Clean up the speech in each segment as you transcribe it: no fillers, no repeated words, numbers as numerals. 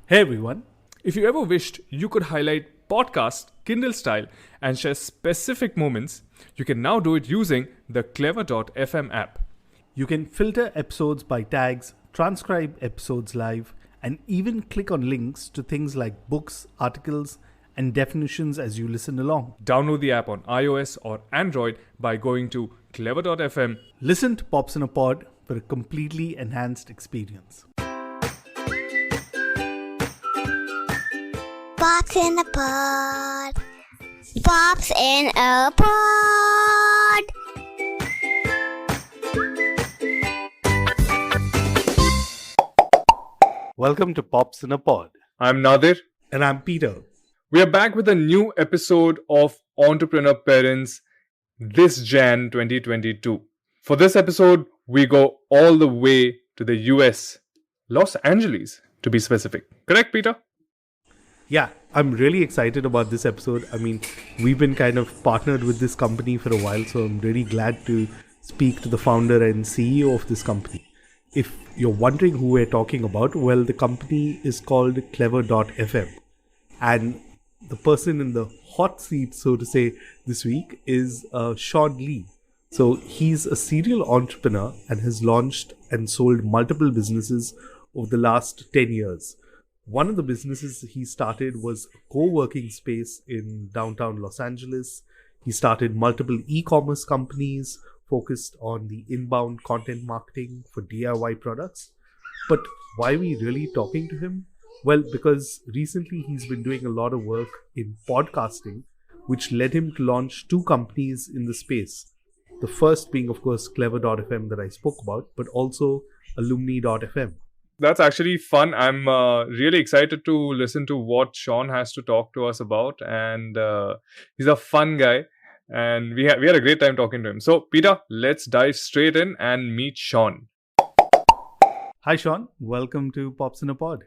Hey everyone, if you ever wished you could highlight podcast Kindle style and share specific moments, you can now do it using the clever.fm app. You can filter episodes by tags, transcribe episodes live, and even click on links to things like books, articles, and definitions as you listen along. Download the app on iOS or Android by going to clever.fm. Listen to Pops in a Pod for a completely enhanced experience. Pops in a pod. Pops in a pod. Welcome to Pops in a Pod. I'm Nadir. And I'm Peter. We are back with a new episode of Entrepreneur Parents this Jan 2022. For this episode, we go all the way to the US, Los Angeles to be specific. Correct, Peter? Yeah, I'm really excited about this episode. I mean, we've been kind of partnered with this company for a while, so I'm really glad to speak to the founder and CEO of this company. If you're wondering who we're talking about, well, the company is called Clever.fm. And the person in the hot seat, so to say, this week is Sean Lee. So he's a serial entrepreneur and has launched and sold multiple businesses over the last 10 years. One of the businesses he started was a co-working space in downtown Los Angeles. He started multiple e-commerce companies focused on the inbound content marketing for DIY products. But why are we really talking to him? Well, because recently he's been doing a lot of work in podcasting, which led him to launch two companies in the space. The first being, of course, Clever.fm that I spoke about, but also Alumni.fm. That's actually fun. I'm really excited to listen to what Sean has to talk to us about. And he's a fun guy. And we had a great time talking to him. So, Peter, let's dive straight in and meet Sean. Hi, Sean. Welcome to Pops in a Pod.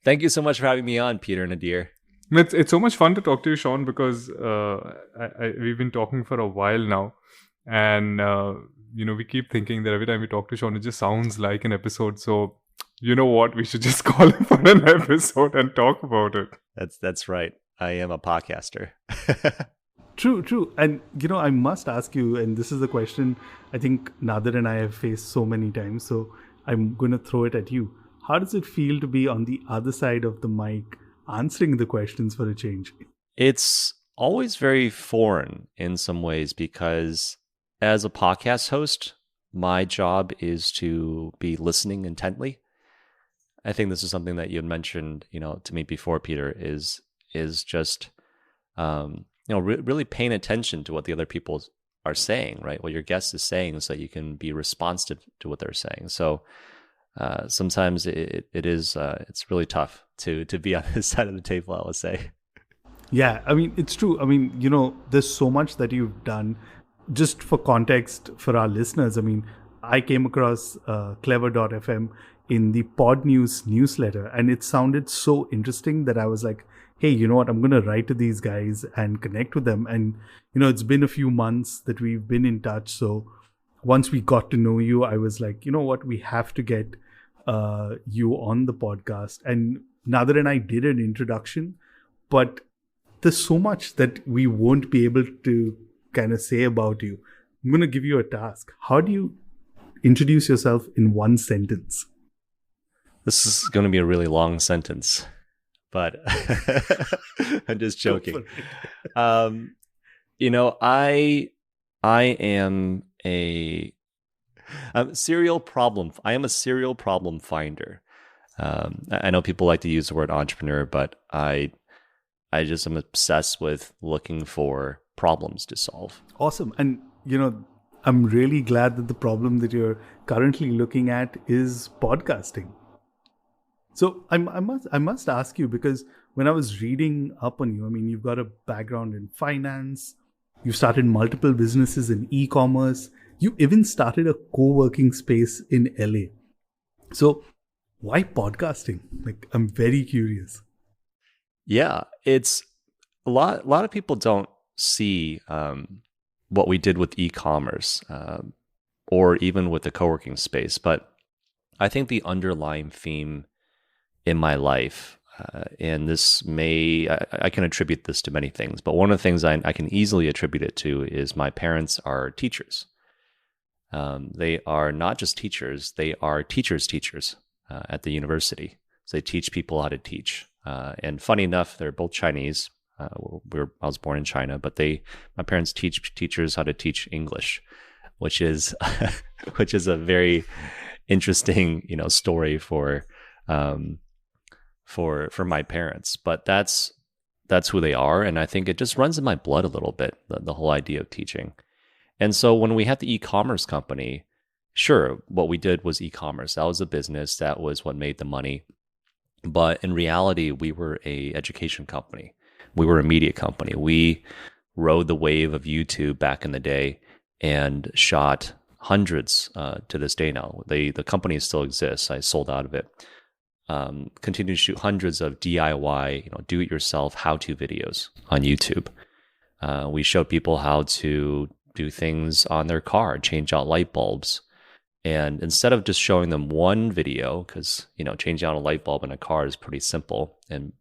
Thank you so much for having me on, Peter and Nadir. It's so much fun to talk to you, Sean, because we've been talking for a while now. And, we keep thinking that every time we talk to Sean, it just sounds like an episode. So, you know what? We should just call him for an episode and talk about it. That's right. I am a podcaster. True. And, I must ask you, and this is a question I think Nadir and I have faced so many times. So I'm going to throw it at you. How does it feel to be on the other side of the mic answering the questions for a change? It's always very foreign in some ways because as a podcast host, my job is to be listening intently. I think this is something that you had mentioned, to me before, Peter, is just, really paying attention to what the other people are saying, right? What your guest is saying, so you can be responsive to what they're saying. So sometimes it's really tough to be on this side of the table, I would say. Yeah, I mean, it's true. I mean, there's so much that you've done. Just for context for our listeners, I mean, I came across Clever.fm in the Pod News newsletter, and it sounded so interesting that I was like, hey, you know what, I'm going to write to these guys and connect with them. And, it's been a few months that we've been in touch. So once we got to know you, I was like, you know what, we have to get you on the podcast. And Nadir and I did an introduction, but there's so much that we won't be able to kind of say about you. I'm going to give you a task. How do you introduce yourself in one sentence? This is going to be a really long sentence, but I'm just joking. I am a serial problem. I am a serial problem finder. I know people like to use the word entrepreneur, but I just am obsessed with looking for problems to solve. Awesome. And, I'm really glad that the problem that you're currently looking at is podcasting. So I must ask you, because when I was reading up on you, I mean, you've got a background in finance, you've started multiple businesses in e-commerce, you even started a co-working space in LA. So why podcasting? Like, I'm very curious. Yeah, it's a lot of people don't see what we did with e-commerce or even with the co-working space, but I think the underlying theme in my life and this I can attribute this to many things, but one of the things I can easily attribute it to is my parents are teachers. They are not just teachers, they are teachers at the university. So they teach people how to teach. And funny enough, they're both Chinese. I was born in China, but my parents teach teachers how to teach English, which is which is a very interesting, story for my parents. But that's who they are, and I think it just runs in my blood a little bit, the whole idea of teaching. And so when we had the e-commerce company, sure, what we did was e-commerce. That was the business. That was what made the money. But in reality, we were a education company. We were a media company. We rode the wave of YouTube back in the day and shot hundreds to this day now. The company still exists. I sold out of it. Continue to shoot hundreds of DIY, do-it-yourself how-to videos on YouTube. We showed people how to do things on their car, change out light bulbs. And instead of just showing them one video, because, changing out a light bulb in a car is pretty simple and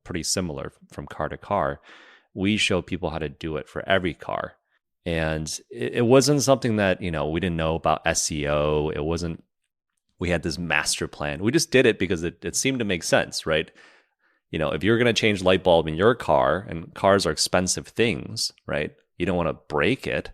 pretty similar from car to car, we show people how to do it for every car. And it wasn't something that, we didn't know about SEO. It wasn't, we had this master plan. We just did it because it seemed to make sense, right? If you're going to change light bulb in your car, and cars are expensive things, right? You don't want to break it.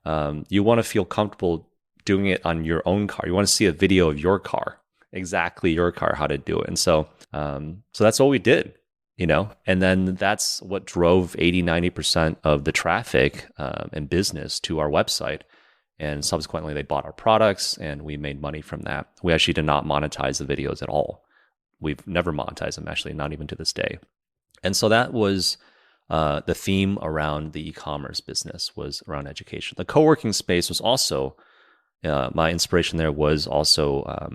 You want to feel comfortable doing it on your own car. You want to see a video of your car, exactly your car, how to do it. And so that's what we did, and then that's what drove 80-90% of the traffic and business to our website. And subsequently, they bought our products and we made money from that. We actually did not monetize the videos at all. We've never monetized them, actually, not even to this day. And so that was the theme around the e-commerce business, was around education. The co-working space was also, my inspiration there was also,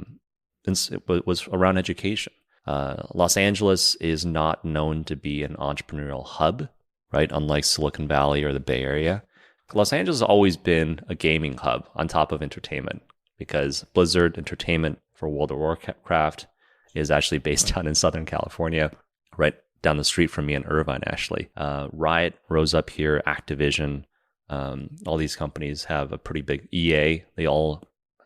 was around education. Los Angeles is not known to be an entrepreneurial hub, right? Unlike Silicon Valley or the Bay Area. Los Angeles has always been a gaming hub on top of entertainment, because Blizzard Entertainment for World of Warcraft is actually based down in Southern California, right down the street from me in Irvine, actually. Riot rose up here, Activision, all these companies have a pretty big EA. They all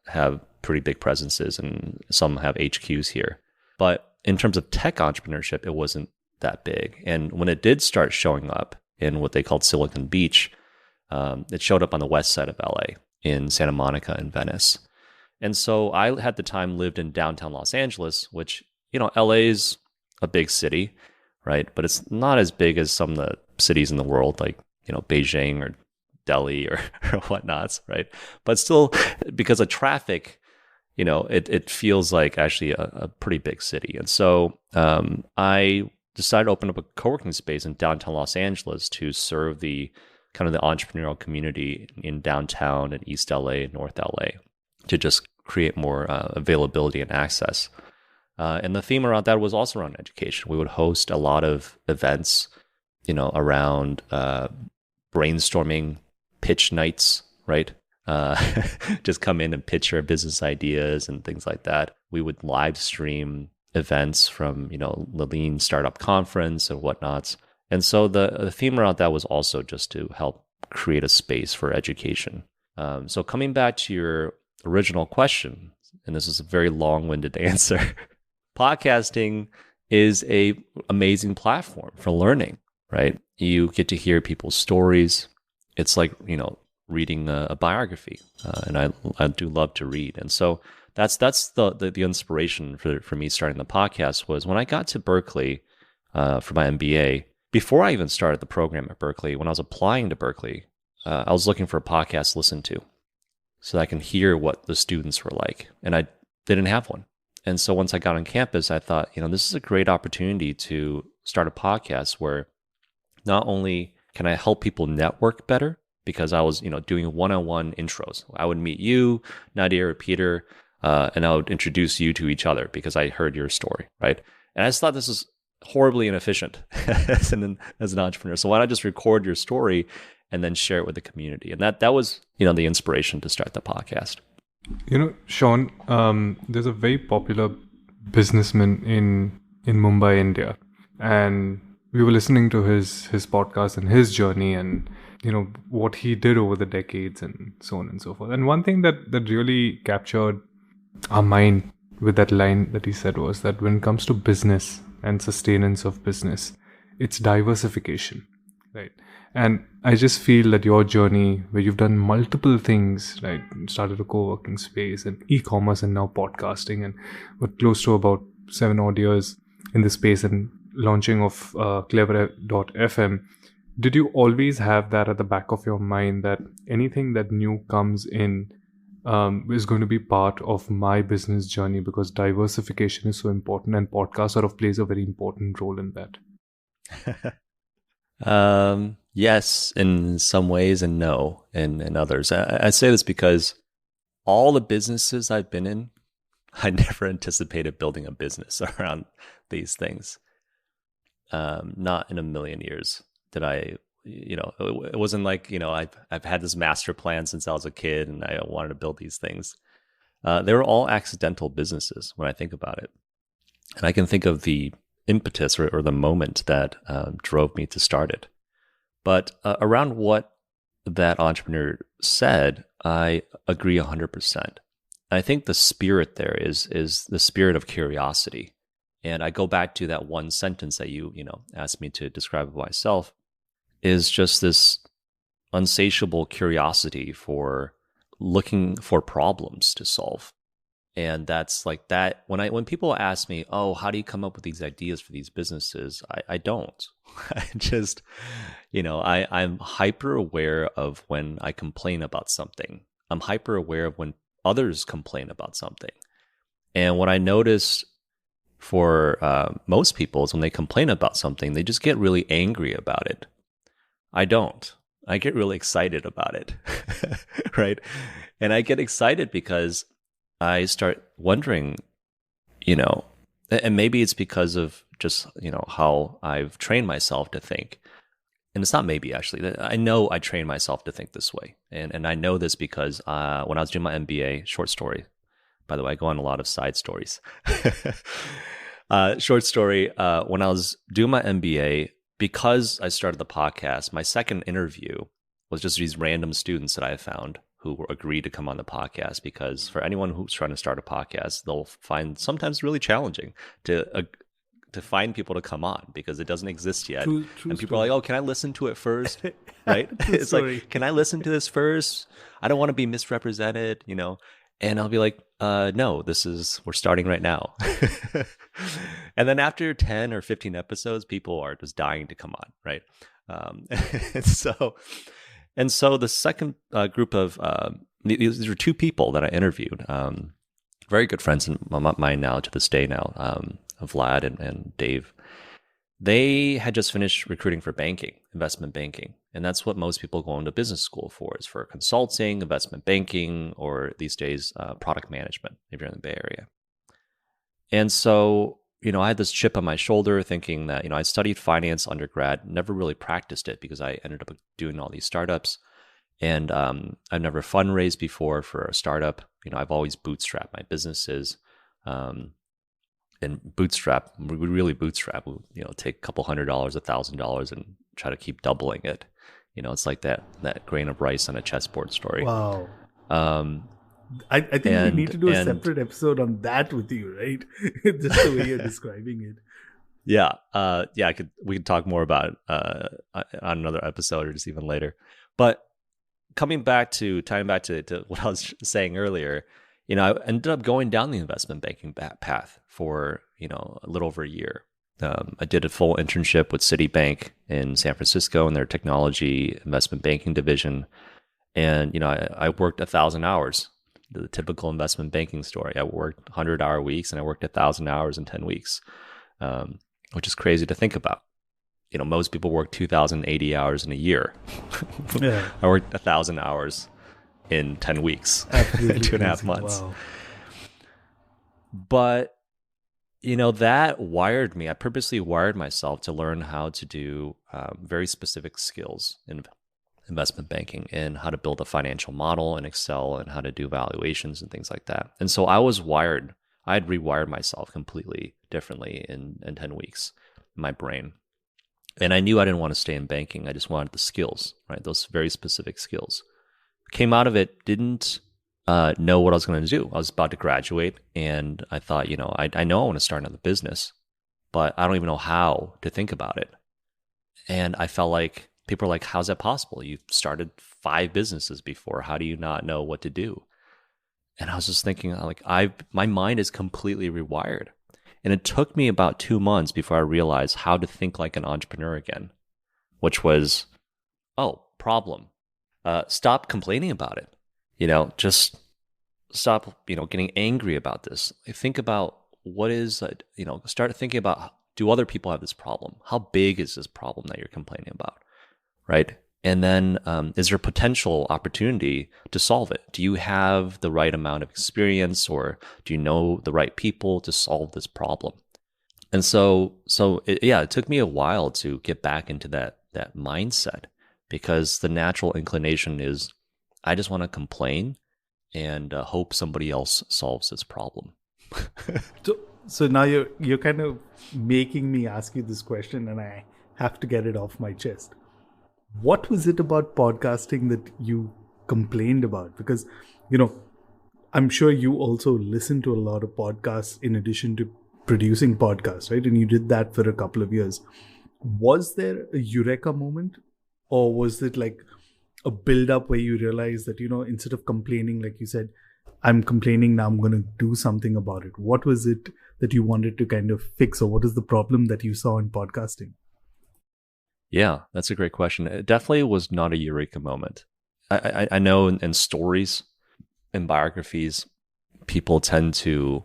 have pretty big presences, and some have HQs here. But in terms of tech entrepreneurship, it wasn't that big. And when it did start showing up in what they called Silicon Beach, it showed up on the west side of LA, in Santa Monica and Venice. And so I had the time lived in downtown Los Angeles, which, LA is a big city, right? But it's not as big as some of the cities in the world, like, Beijing or Delhi or whatnots, right? But still, because of traffic, it feels like actually a pretty big city. And so I decided to open up a co-working space in downtown Los Angeles to serve the kind of the entrepreneurial community in downtown and East LA, North LA, to just create more availability and access. And the theme around that was also around education. We would host a lot of events, around brainstorming, pitch nights, right? Just come in and pitch your business ideas and things like that. We would live stream events from, the Lean Startup Conference and whatnots. And so the theme around that was also just to help create a space for education. So coming back to your original question, and this is a very long-winded answer, podcasting is a amazing platform for learning, right? You get to hear people's stories. It's like, reading a biography, and I do love to read. And so that's the inspiration for me starting the podcast was when I got to Berkeley for my MBA. Before I even started the program at Berkeley, when I was applying to Berkeley, I was looking for a podcast to listen to so that I can hear what the students were like. And I didn't have one. And so once I got on campus, I thought, this is a great opportunity to start a podcast where not only can I help people network better, because I was, doing one-on-one intros. I would meet you, Nadir, or Peter, and I would introduce you to each other because I heard your story, right? And I just thought this is horribly inefficient as an entrepreneur. So why not just record your story and then share it with the community? And that was, the inspiration to start the podcast. Sean, there's a very popular businessman in Mumbai, India. and we were listening to his podcast and his journey, and what he did over the decades and so on and so forth. And one thing that really captured our mind with that line that he said was that when it comes to business and sustenance of business, it's diversification, right? And I just feel that your journey, where you've done multiple things, right, started a co-working space and e-commerce and now podcasting, and we're close to about 7 odd years in this space, and launching of Clever.fm, did you always have that at the back of your mind, that anything that new comes in is going to be part of my business journey, because diversification is so important, and podcast sort of plays a very important role in that? Yes, in some ways, and no in others. I say this because all the businesses I've been in, I never anticipated building a business around these things. Not in a million years did I. It wasn't like I've had this master plan since I was a kid, and I wanted to build these things. They were all accidental businesses when I think about it, and I can think of the impetus or the moment that drove me to start it. But around what that entrepreneur said, I agree 100%. I think the spirit there is the spirit of curiosity. And I go back to that one sentence that you asked me to describe of myself, is just this insatiable curiosity for looking for problems to solve. And that's like that. When people ask me, oh, how do you come up with these ideas for these businesses? I don't. I just, I'm hyper aware of when I complain about something. I'm hyper aware of when others complain about something. And what I noticed for most people is when they complain about something, they just get really angry about it. I don't. I get really excited about it, right? And I get excited because I start wondering, and maybe it's because of just, how I've trained myself to think. And it's not maybe, actually. I know I trained myself to think this way. And I know this because when I was doing my MBA, short story, by the way, I go on a lot of side stories. Short story, when I was doing my MBA, because I started the podcast, my second interview was just these random students that I found who agreed to come on the podcast, because for anyone who's trying to start a podcast, they'll find sometimes really challenging to find people to come on, because it doesn't exist yet. True and people are like, oh, can I listen to it first? Right? It's story. Like, can I listen to this first? I don't want to be misrepresented, And I'll be like, no, we're starting right now. And then after 10 or 15 episodes, people are just dying to come on, right? And so the second group of, these were two people that I interviewed, very good friends of mine now to this day now, Vlad and Dave. They had just finished recruiting for banking, investment banking. And that's what most people go into business school for, is for consulting, investment banking, or these days, product management, if you're in the Bay Area. And so, I had this chip on my shoulder thinking that, I studied finance undergrad, never really practiced it because I ended up doing all these startups. And I've never fundraised before for a startup. I've always bootstrapped my businesses. And we really bootstrap. We, take a couple $100, $1,000, and try to keep doubling it. It's like that grain of rice on a chessboard story. Wow. I think we need to do a separate episode on that with you, right? Just the way you're describing it. Yeah. We could talk more about it on another episode, or just even later. But tying back to what I was saying earlier, I ended up going down the investment banking path for, a little over a year. I did a full internship with Citibank in San Francisco in their technology investment banking division. And, I worked 1,000 hours, the typical investment banking story. I worked 100-hour weeks, and I worked 1,000 hours in 10 weeks, which is crazy to think about. Most people work 2,080 hours in a year. Yeah. I worked 1,000 hours in 10 weeks, 2.5 months. Wow. But, that wired me. I purposely wired myself to learn how to do very specific skills in investment banking, and how to build a financial model in Excel, and how to do valuations and things like that. And so I had rewired myself completely differently in 10 weeks. in my brain. And I knew I didn't want to stay in banking. I just wanted the skills, right? Those very specific skills. Came out of it, didn't know what I was going to do. I was about to graduate, and I thought, I know I want to start another business, but I don't even know how to think about it. And I felt like people are like, how's that possible? You've started 5 businesses before. How do you not know what to do? And I was just thinking, like, my mind is completely rewired. And it took me about 2 months before I realized how to think like an entrepreneur again, which was, problem. Stop complaining about it. Just stop, getting angry about this. Think about what is, start thinking about, do other people have this problem? How big is this problem that you're complaining about, right? And then is there potential opportunity to solve it? Do you have the right amount of experience, or do you know the right people to solve this problem? And so it took me a while to get back into that mindset, because the natural inclination is I just want to complain and hope somebody else solves this problem. So now you're kind of making me ask you this question, and I have to get it off my chest. What was it about podcasting that you complained about? Because, I'm sure you also listen to a lot of podcasts in addition to producing podcasts, right? And you did that for a couple of years. Was there a eureka moment, or was it like a build up where you realized that, instead of complaining, like you said, I'm complaining, now I'm going to do something about it? What was it that you wanted to kind of fix, or what is the problem that you saw in podcasting? Yeah, that's a great question. It definitely was not a eureka moment. I know in stories, in biographies, people tend to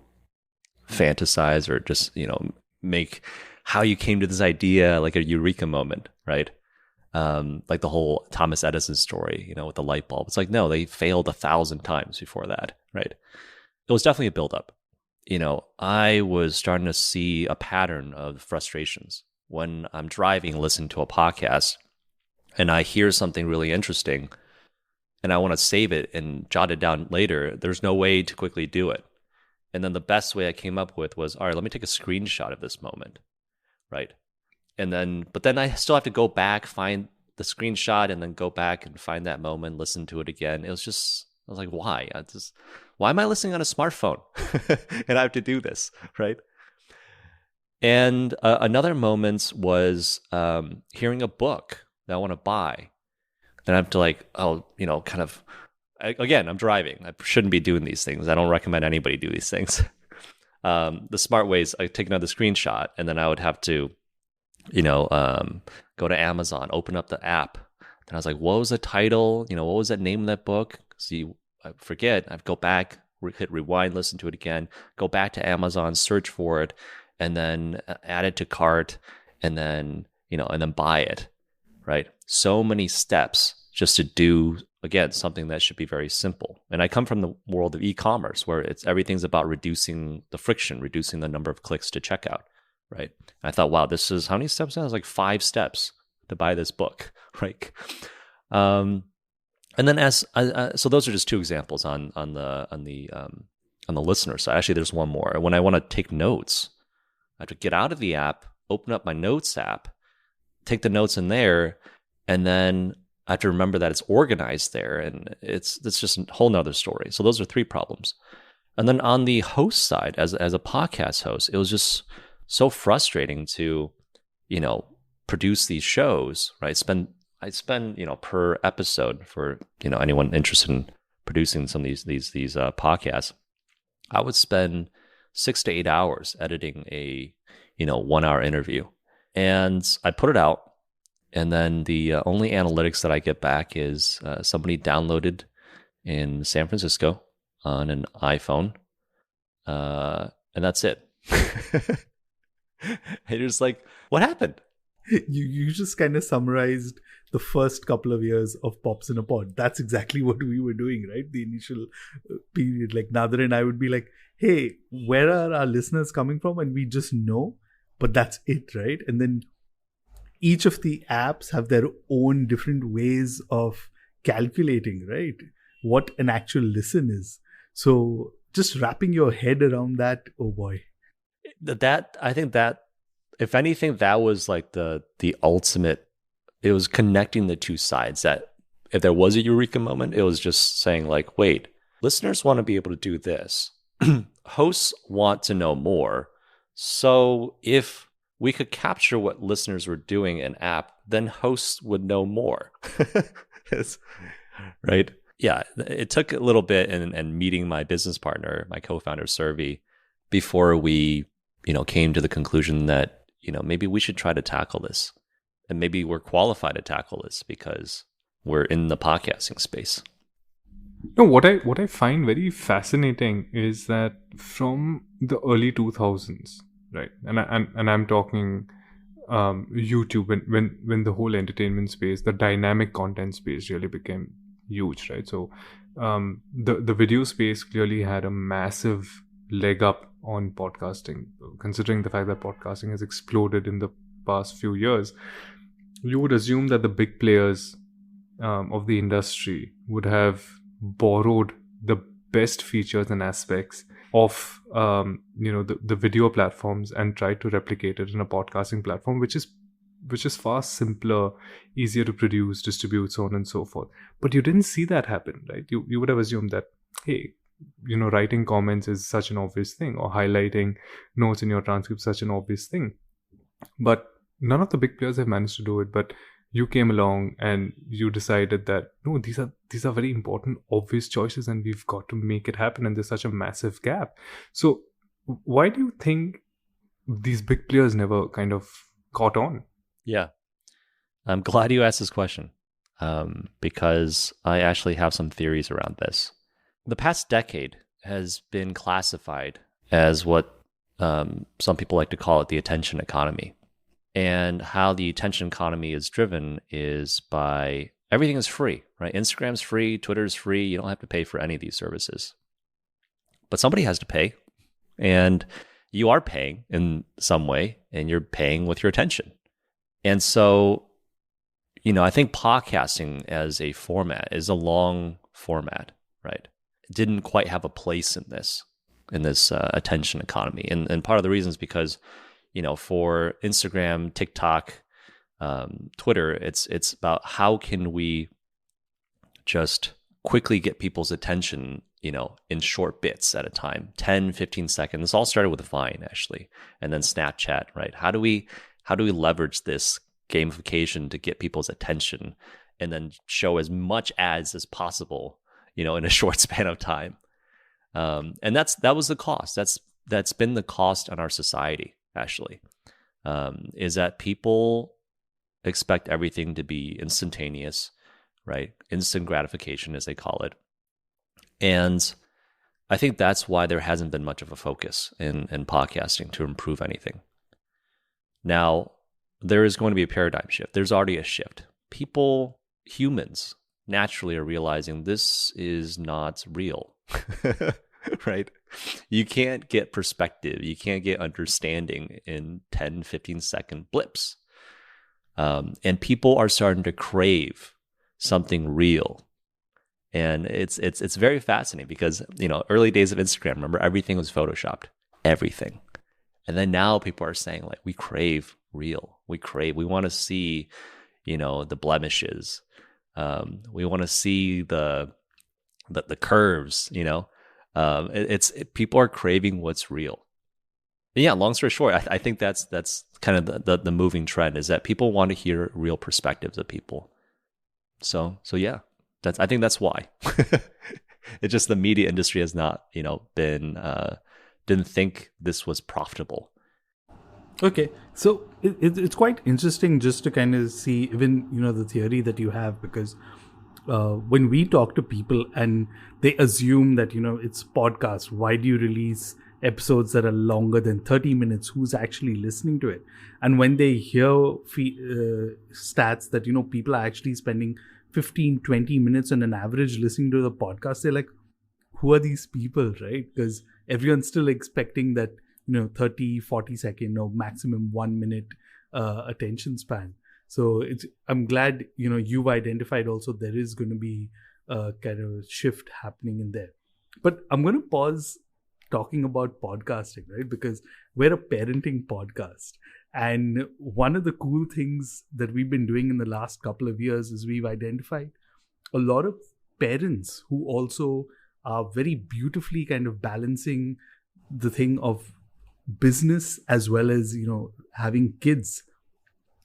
fantasize or just, make how you came to this idea like a eureka moment, right? Like the whole Thomas Edison story, with the light bulb. It's like, no, they failed 1,000 times before that, right? It was definitely a buildup. I was starting to see a pattern of frustrations. When I'm driving, listen to a podcast, and I hear something really interesting, and I want to save it and jot it down later, there's no way to quickly do it. And then the best way I came up with was, all right, let me take a screenshot of this moment, right? But then I still have to go back, find the screenshot, and then go back and find that moment, listen to it again. I was like, why? Why am I listening on a smartphone? And I have to do this, right? And another moment was hearing a book that I want to buy. Then I have to again, I'm driving. I shouldn't be doing these things. I don't recommend anybody do these things. The smart way is I take another screenshot, and then I would have to, go to Amazon, open up the app. Then I was like, what was the title? What was that name of that book? See, I forget. I go back, hit rewind, listen to it again, go back to Amazon, search for it, and then add it to cart, and then, and then buy it, right? So many steps just to do, again, something that should be very simple. And I come from the world of e-commerce, where everything's about reducing the friction, reducing the number of clicks to checkout, right? And I thought, wow, this is, how many steps now? It's like 5 steps to buy this book, right? And then so those are just 2 examples on the listener side. Actually, there's one more. When I want to take notes, I have to get out of the app, open up my notes app, take the notes in there, and then I have to remember that it's organized there, and it's just a whole nother story. So those are 3 problems. And then on the host side, as a podcast host, it was just so frustrating to, produce these shows, right? I spend per episode, for anyone interested in producing some of these podcasts, I would spend 6 to 8 hours editing a 1 hour interview, and I put it out, and then the only analytics that I get back is somebody downloaded in San Francisco on an iPhone, and that's it. And you're just like, what happened? You just kind of summarized the first couple of years of Pops in a Pod. That's exactly what we were doing, right? The initial period. Like Nadir and I would be like, hey, where are our listeners coming from? And we just know, but that's it, right? And then each of the apps have their own different ways of calculating, right? What an actual listen is. So just wrapping your head around that, oh boy. I think that if anything, that was like the ultimate. It was connecting the two sides. That if there was a eureka moment, it was just saying like, wait, listeners want to be able to do this. Hosts want to know more. So if we could capture what listeners were doing in app, then hosts would know more. Right? Yeah, it took a little bit and meeting my business partner, my co-founder, Servi, before we, came to the conclusion that, maybe we should try to tackle this. And maybe we're qualified to tackle this because we're in the podcasting space. No, what I find very fascinating is that from the early 2000s, right? And I'm talking YouTube when the whole entertainment space, the dynamic content space really became huge, right? So the video space clearly had a massive leg up on podcasting, considering the fact that podcasting has exploded in the past few years. You would assume that the big players of the industry would have borrowed the best features and aspects of the video platforms and tried to replicate it in a podcasting platform, which is far simpler, easier to produce, distribute, so on and so forth. But you didn't see that happen, right? You would have assumed that, hey, writing comments is such an obvious thing, or highlighting notes in your transcript such an obvious thing. But none of the big players have managed to do it. But you came along and you decided that no, these are very important, obvious choices, and we've got to make it happen. And there's such a massive gap. So why do you think these big players never kind of caught on? Yeah, I'm glad you asked this question because I actually have some theories around this. The past decade has been classified as what some people like to call it the attention economy. And how the attention economy is driven is by everything is free, right? Instagram's free, Twitter's free. You don't have to pay for any of these services. But somebody has to pay. And you are paying in some way, and you're paying with your attention. And so, I think podcasting as a format is a long format, right? It didn't quite have a place in this attention economy. And part of the reason is because for Instagram, TikTok, Twitter, it's about how can we just quickly get people's attention, in short bits at a time, 10, 15 seconds. This all started with Vine, actually, and then Snapchat, right? How do we leverage this gamification to get people's attention and then show as much ads as possible, in a short span of time? And that was the cost. That's been the cost on our society. Actually, is that people expect everything to be instantaneous, right? Instant gratification, as they call it. And I think that's why there hasn't been much of a focus in podcasting to improve anything. Now, there is going to be a paradigm shift. There's already a shift. Humans, naturally are realizing this is not real, right? You can't get perspective. You can't get understanding in 10, 15-second blips. And people are starting to crave something real. And it's very fascinating because, early days of Instagram, remember, everything was photoshopped. Everything. And then now people are saying, like, we crave real. We want to see, the blemishes. We want to see the curves, people are craving what's real. And yeah, long story short, I think that's kind of the moving trend is that people want to hear real perspectives of people. So yeah, I think that's why. It's just the media industry has not, didn't think this was profitable. Okay, so it's quite interesting just to kind of see even the theory that you have, because when we talk to people and they assume that it's podcast, why do you release episodes that are longer than 30 minutes? Who's actually listening to it? And when they hear stats that people are actually spending 15-20 minutes on an average listening to the podcast, they're like, who are these people, right? Because everyone's still expecting that 30-40 second or maximum 1 minute attention span. So I'm glad you've identified also there is going to be a kind of shift happening in there. But I'm going to pause talking about podcasting, right? Because we're a parenting podcast, And one of the cool things that we've been doing in the last couple of years is we've identified a lot of parents who also are very beautifully kind of balancing the thing of business as well as, having kids.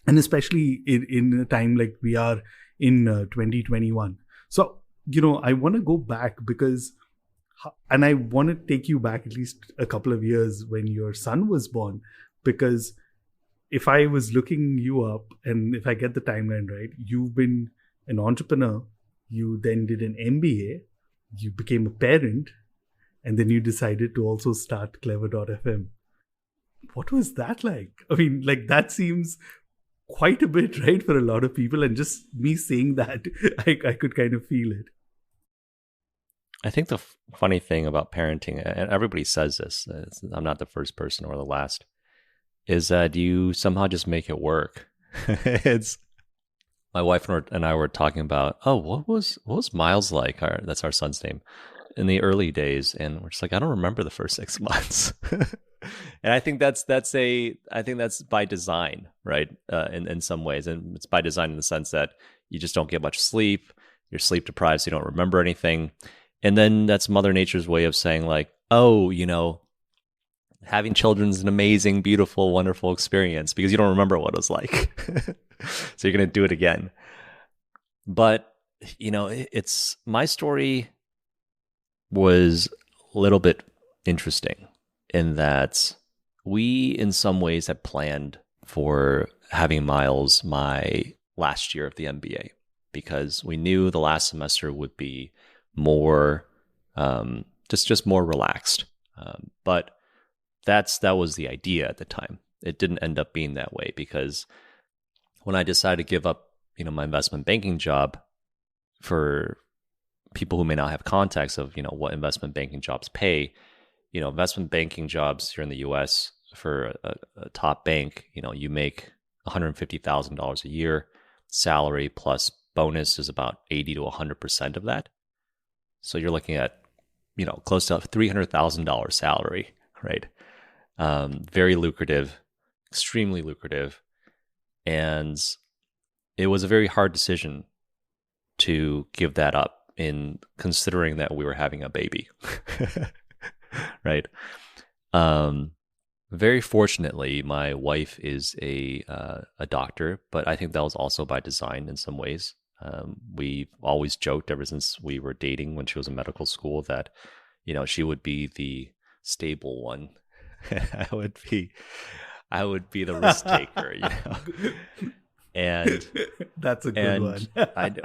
And especially in a time like we are in 2021. So, I want to go back and I want to take you back at least a couple of years when your son was born, because if I was looking you up and if I get the timeline right, you've been an entrepreneur, you then did an MBA, you became a parent, and then you decided to also start Clever.fm. What was that like? I mean, like, that seems quite a bit, right, for a lot of people. And just me saying that, I could kind of feel it. I think the funny thing about parenting, and everybody says this, I'm not the first person or the last, is that you somehow just make it work. It's my wife and I were talking about, what was Miles like? That's our son's name, in the early days, and we're just like, I don't remember the first 6 months. And I think that's by design, right? In some ways, and it's by design in the sense that you just don't get much sleep. You're sleep deprived, so you don't remember anything. And then that's Mother Nature's way of saying like, having children is an amazing, beautiful, wonderful experience because you don't remember what it was like. So you're going to do it again. But, it's my story was a little bit interesting in that we, in some ways, had planned for having Miles my last year of the MBA because we knew the last semester would be more just more relaxed. But that was the idea at the time. It didn't end up being that way because when I decided to give up, my investment banking job, for people who may not have context of, what investment banking jobs pay, investment banking jobs here in the US for a top bank, you make $150,000 a year. Salary plus bonus is about 80 to 100% of that. So you're looking at, close to $300,000 salary, right? Very lucrative, extremely lucrative. And it was a very hard decision to give that up in considering that we were having a baby, right? Very fortunately, my wife is a doctor, but I think that was also by design in some ways. We've always joked ever since we were dating when she was in medical school that, she would be the stable one. I would be the risk taker, And that's a good one.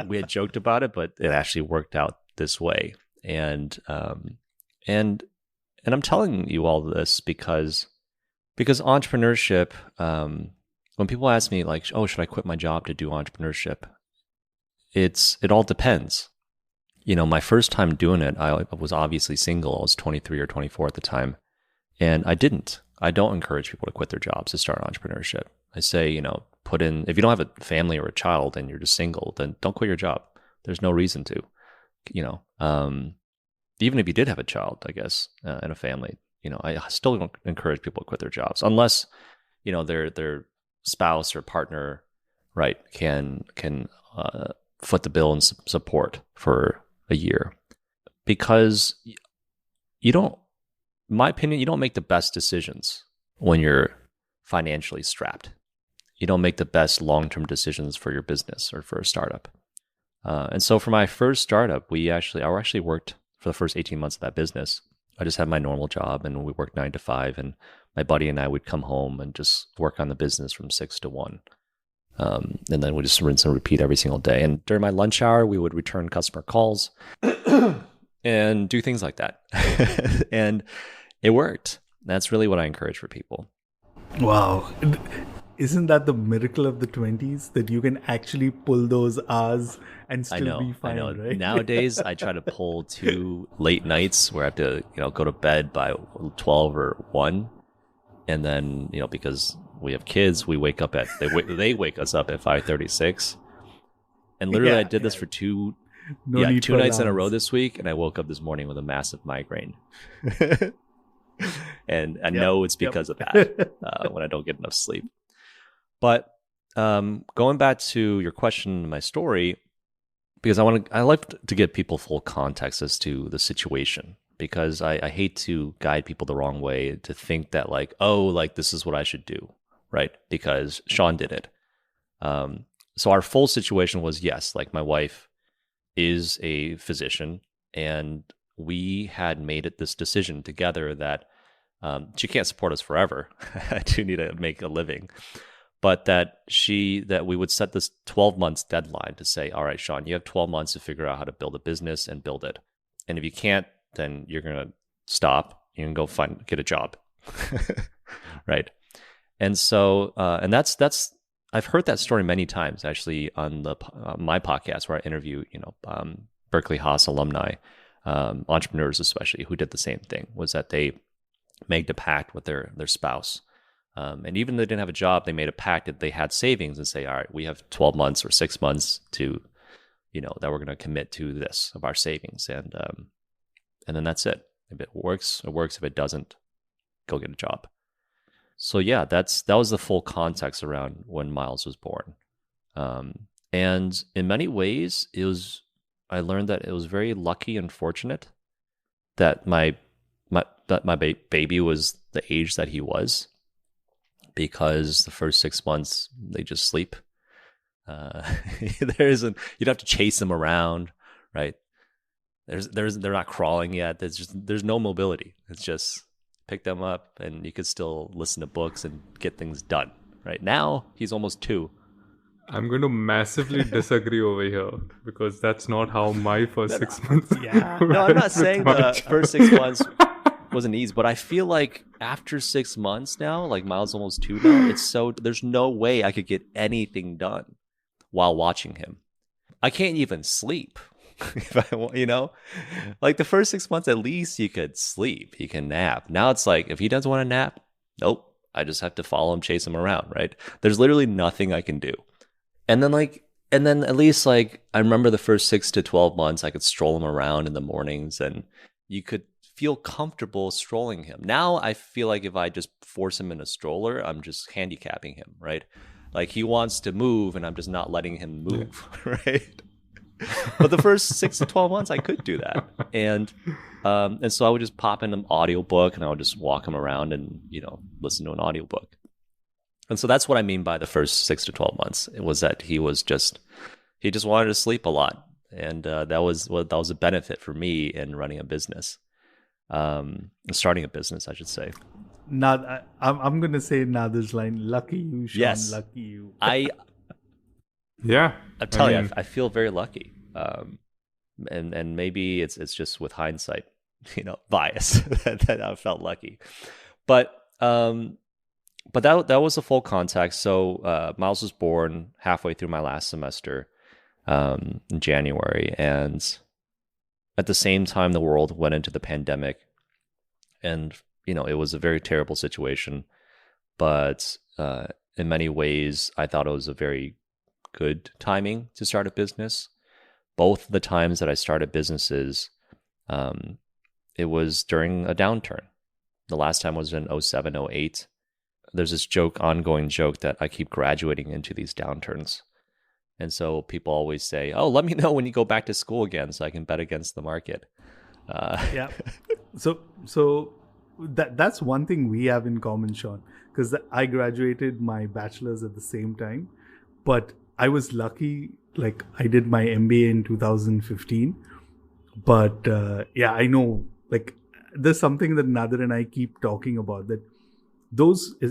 We had joked about it, but it actually worked out this way. And I'm telling you all this because entrepreneurship, when people ask me like, should I quit my job to do entrepreneurship? It all depends. My first time doing it, I was obviously single. I was 23 or 24 at the time. And I don't encourage people to quit their jobs to start entrepreneurship. I say, if you don't have a family or a child and you're just single, then don't quit your job. There's no reason to, even if you did have a child, I guess, and a family, I still don't encourage people to quit their jobs unless, their spouse or partner, right, can foot the bill and support for a year, because in my opinion, you don't make the best decisions when you're financially strapped. You don't make the best long-term decisions for your business or for a startup. And so for my first startup, I actually worked for the first 18 months of that business. I just had my normal job and we worked 9 to 5, and my buddy and I would come home and just work on the business from 6 to 1. And then we just rinse and repeat every single day. And during my lunch hour, we would return customer calls and do things like that. And it worked. That's really what I encourage for people. Wow. Isn't that the miracle of the 20s, that you can actually pull those hours and still be fine, right? Nowadays, I try to pull 2 late nights where I have to, go to bed by 12 or 1. And then, because we have kids, we wake up they wake us up at 5:36. And literally I did this for 2 nights in a row this week, and I woke up this morning with a massive migraine. And I know it's because of that, when I don't get enough sleep. But going back to your question, my story, because I like to give people full context as to the situation, because I hate to guide people the wrong way to think that like, oh, like this is what I should do, right? Because Sean did it. So our full situation was, yes, like my wife is a physician, and we had made it this decision together that she can't support us forever. I do need to make a living. But that we would set this 12 months deadline to say, all right, Sean, you have 12 months to figure out how to build a business and build it. And if you can't, then you're going to stop. You can go get a job. Right. And so, and that's, I've heard that story many times actually on my podcast where I interview, Berkeley Haas alumni, entrepreneurs especially, who did the same thing, was that they made a pact with their spouse. And even though they didn't have a job, they made a pact that they had savings and say, all right, we have 12 months or 6 months to, that we're going to commit to this of our savings. And then that's it. If it works, it works. If it doesn't, go get a job. So yeah, that was the full context around when Miles was born. And in many ways, I learned that it was very lucky and fortunate that my baby was the age that he was, because the first 6 months they just sleep. You'd have to chase them around, right? They're not crawling yet. There's no mobility. It's just pick them up and you could still listen to books and get things done. Right now he's almost 2. I'm going to massively disagree over here, because that's not how my first 6 months. Yeah. No, I'm not saying the first 6 months wasn't easy, but I feel like after 6 months now, like Miles almost 2 now, there's no way I could get anything done while watching him. I can't even sleep. If I want, like the first 6 months, at least you could sleep, you can nap. Now it's like, if he doesn't want to nap, nope, I just have to follow him, chase him around, right? There's literally nothing I can do. And then at least like, I remember the first 6 to 12 months, I could stroll him around in the mornings and you could feel comfortable strolling him. Now I feel like if I just force him in a stroller, I'm just handicapping him, right? Like he wants to move and I'm just not letting him move, right? But the first 6 to 12 months, I could do that. And so I would just pop in an audiobook and I would just walk him around and, listen to an audiobook. And so that's what I mean by the first 6 to 12 months. It was that he just wanted to sleep a lot. And that was a benefit for me in running a business, starting a business, I should say. Now, I'm going to say Nadir's line, lucky you, Sean, yes. Lucky you. Yeah, I tell you, I feel very lucky, and maybe it's just with hindsight, bias that I felt lucky, but that was the full context. So Miles was born halfway through my last semester, in January, and at the same time the world went into the pandemic, and it was a very terrible situation, but in many ways I thought it was a very good timing to start a business. Both the times that I started businesses, it was during a downturn. The last time was in 07, 08. There's this ongoing joke that I keep graduating into these downturns. And so people always say, oh, let me know when you go back to school again so I can bet against the market. Yeah. So that's one thing we have in common, Sean, because I graduated my bachelor's at the same time, but I was lucky, like I did my MBA in 2015, but I know, like there's something that Nadir and I keep talking about, that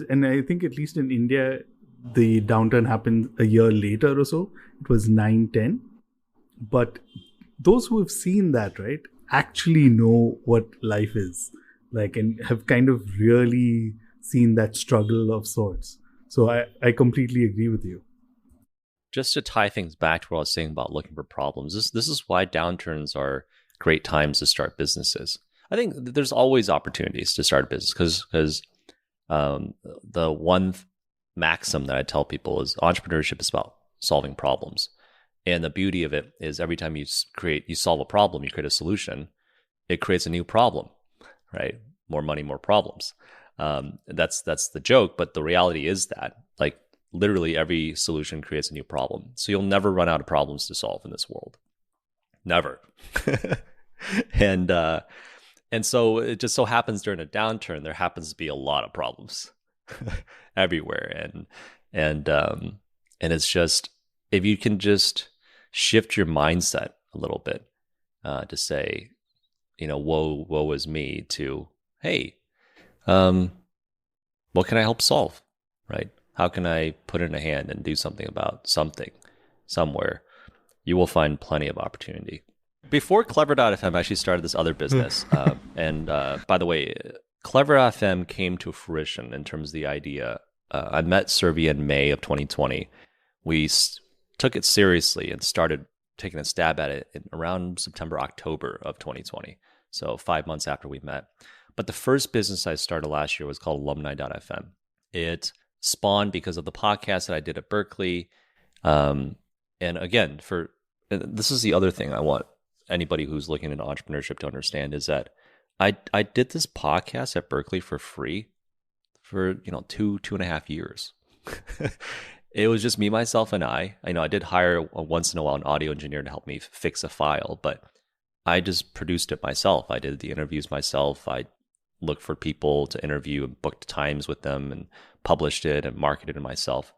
and I think at least in India, the downturn happened a year later or so. It was 9-10, but those who have seen that, right, actually know what life is like and have kind of really seen that struggle of sorts. So I completely agree with you. Just to tie things back to what I was saying about looking for problems, this is why downturns are great times to start businesses. I think there's always opportunities to start a business because the one maxim that I tell people is entrepreneurship is about solving problems. And the beauty of it is every time you solve a problem, you create a solution, it creates a new problem, right? More money, more problems. That's the joke. But the reality is that like literally every solution creates a new problem. So you'll never run out of problems to solve in this world. Never. and so it just so happens during a downturn, there happens to be a lot of problems everywhere. And it's just, if you can just shift your mindset a little bit, to say, woe is me, to, hey, what can I help solve, right? How can I put in a hand and do something about something somewhere? You will find plenty of opportunity. Before Clever.fm, I actually started this other business. And by the way, Clever.fm came to fruition in terms of the idea. I met Survey in May of 2020. We took it seriously and started taking a stab at it in around September, October of 2020. So 5 months after we met. But the first business I started last year was called Alumni.fm. It spawned because of the podcast that I did at Berkeley. And again, this is the other thing I want anybody who's looking into entrepreneurship to understand, is that I did this podcast at Berkeley for free for 2.5 years. It was just me, myself, and I. I did hire once in a while an audio engineer to help me fix a file, but I just produced it myself. I did the interviews myself. I looked for people to interview and booked times with them and published it and marketed it myself.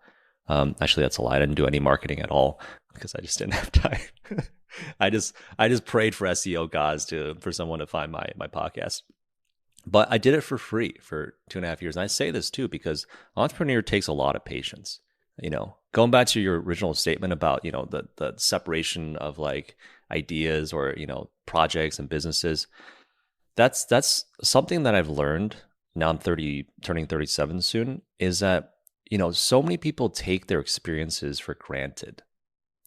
Actually, that's a lie. I didn't do any marketing at all because I just didn't have time. I just prayed for SEO gods for someone to find my podcast. But I did it for free for 2.5 years. And I say this too because entrepreneur takes a lot of patience. Going back to your original statement about, the separation of like ideas or, projects and businesses, that's something that I've learned. Now I'm 30, turning 37 soon, is that, so many people take their experiences for granted.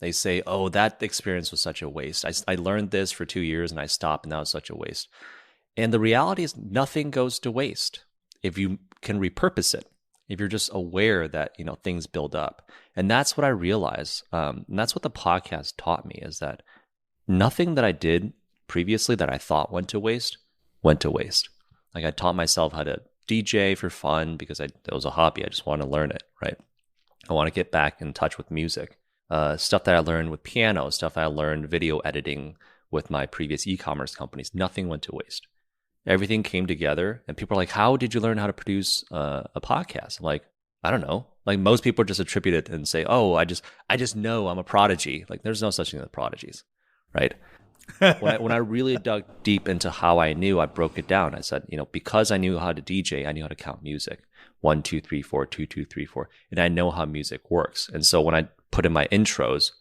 They say, oh, that experience was such a waste. I learned this for 2 years and I stopped and now it's such a waste. And the reality is nothing goes to waste if you can repurpose it, if you're just aware that, things build up. And that's what I realized. And that's what the podcast taught me, is that nothing that I did previously that I thought went to waste. Like I taught myself how to DJ for fun because it was a hobby. I just want to learn it, right? I want to get back in touch with music. Stuff that I learned with piano, stuff I learned video editing with my previous e-commerce companies. Nothing went to waste. Everything came together, and people are like, how did you learn how to produce a podcast? I'm like, I don't know. Like most people just attribute it and say, oh, I just know I'm a prodigy. Like there's no such thing as prodigies, right? When I really dug deep into how I knew, I broke it down. I said, because I knew how to DJ, I knew how to count music. 1, 2, 3, 4, 2, 2, 3, 4. And I know how music works. And so when I put in my intros,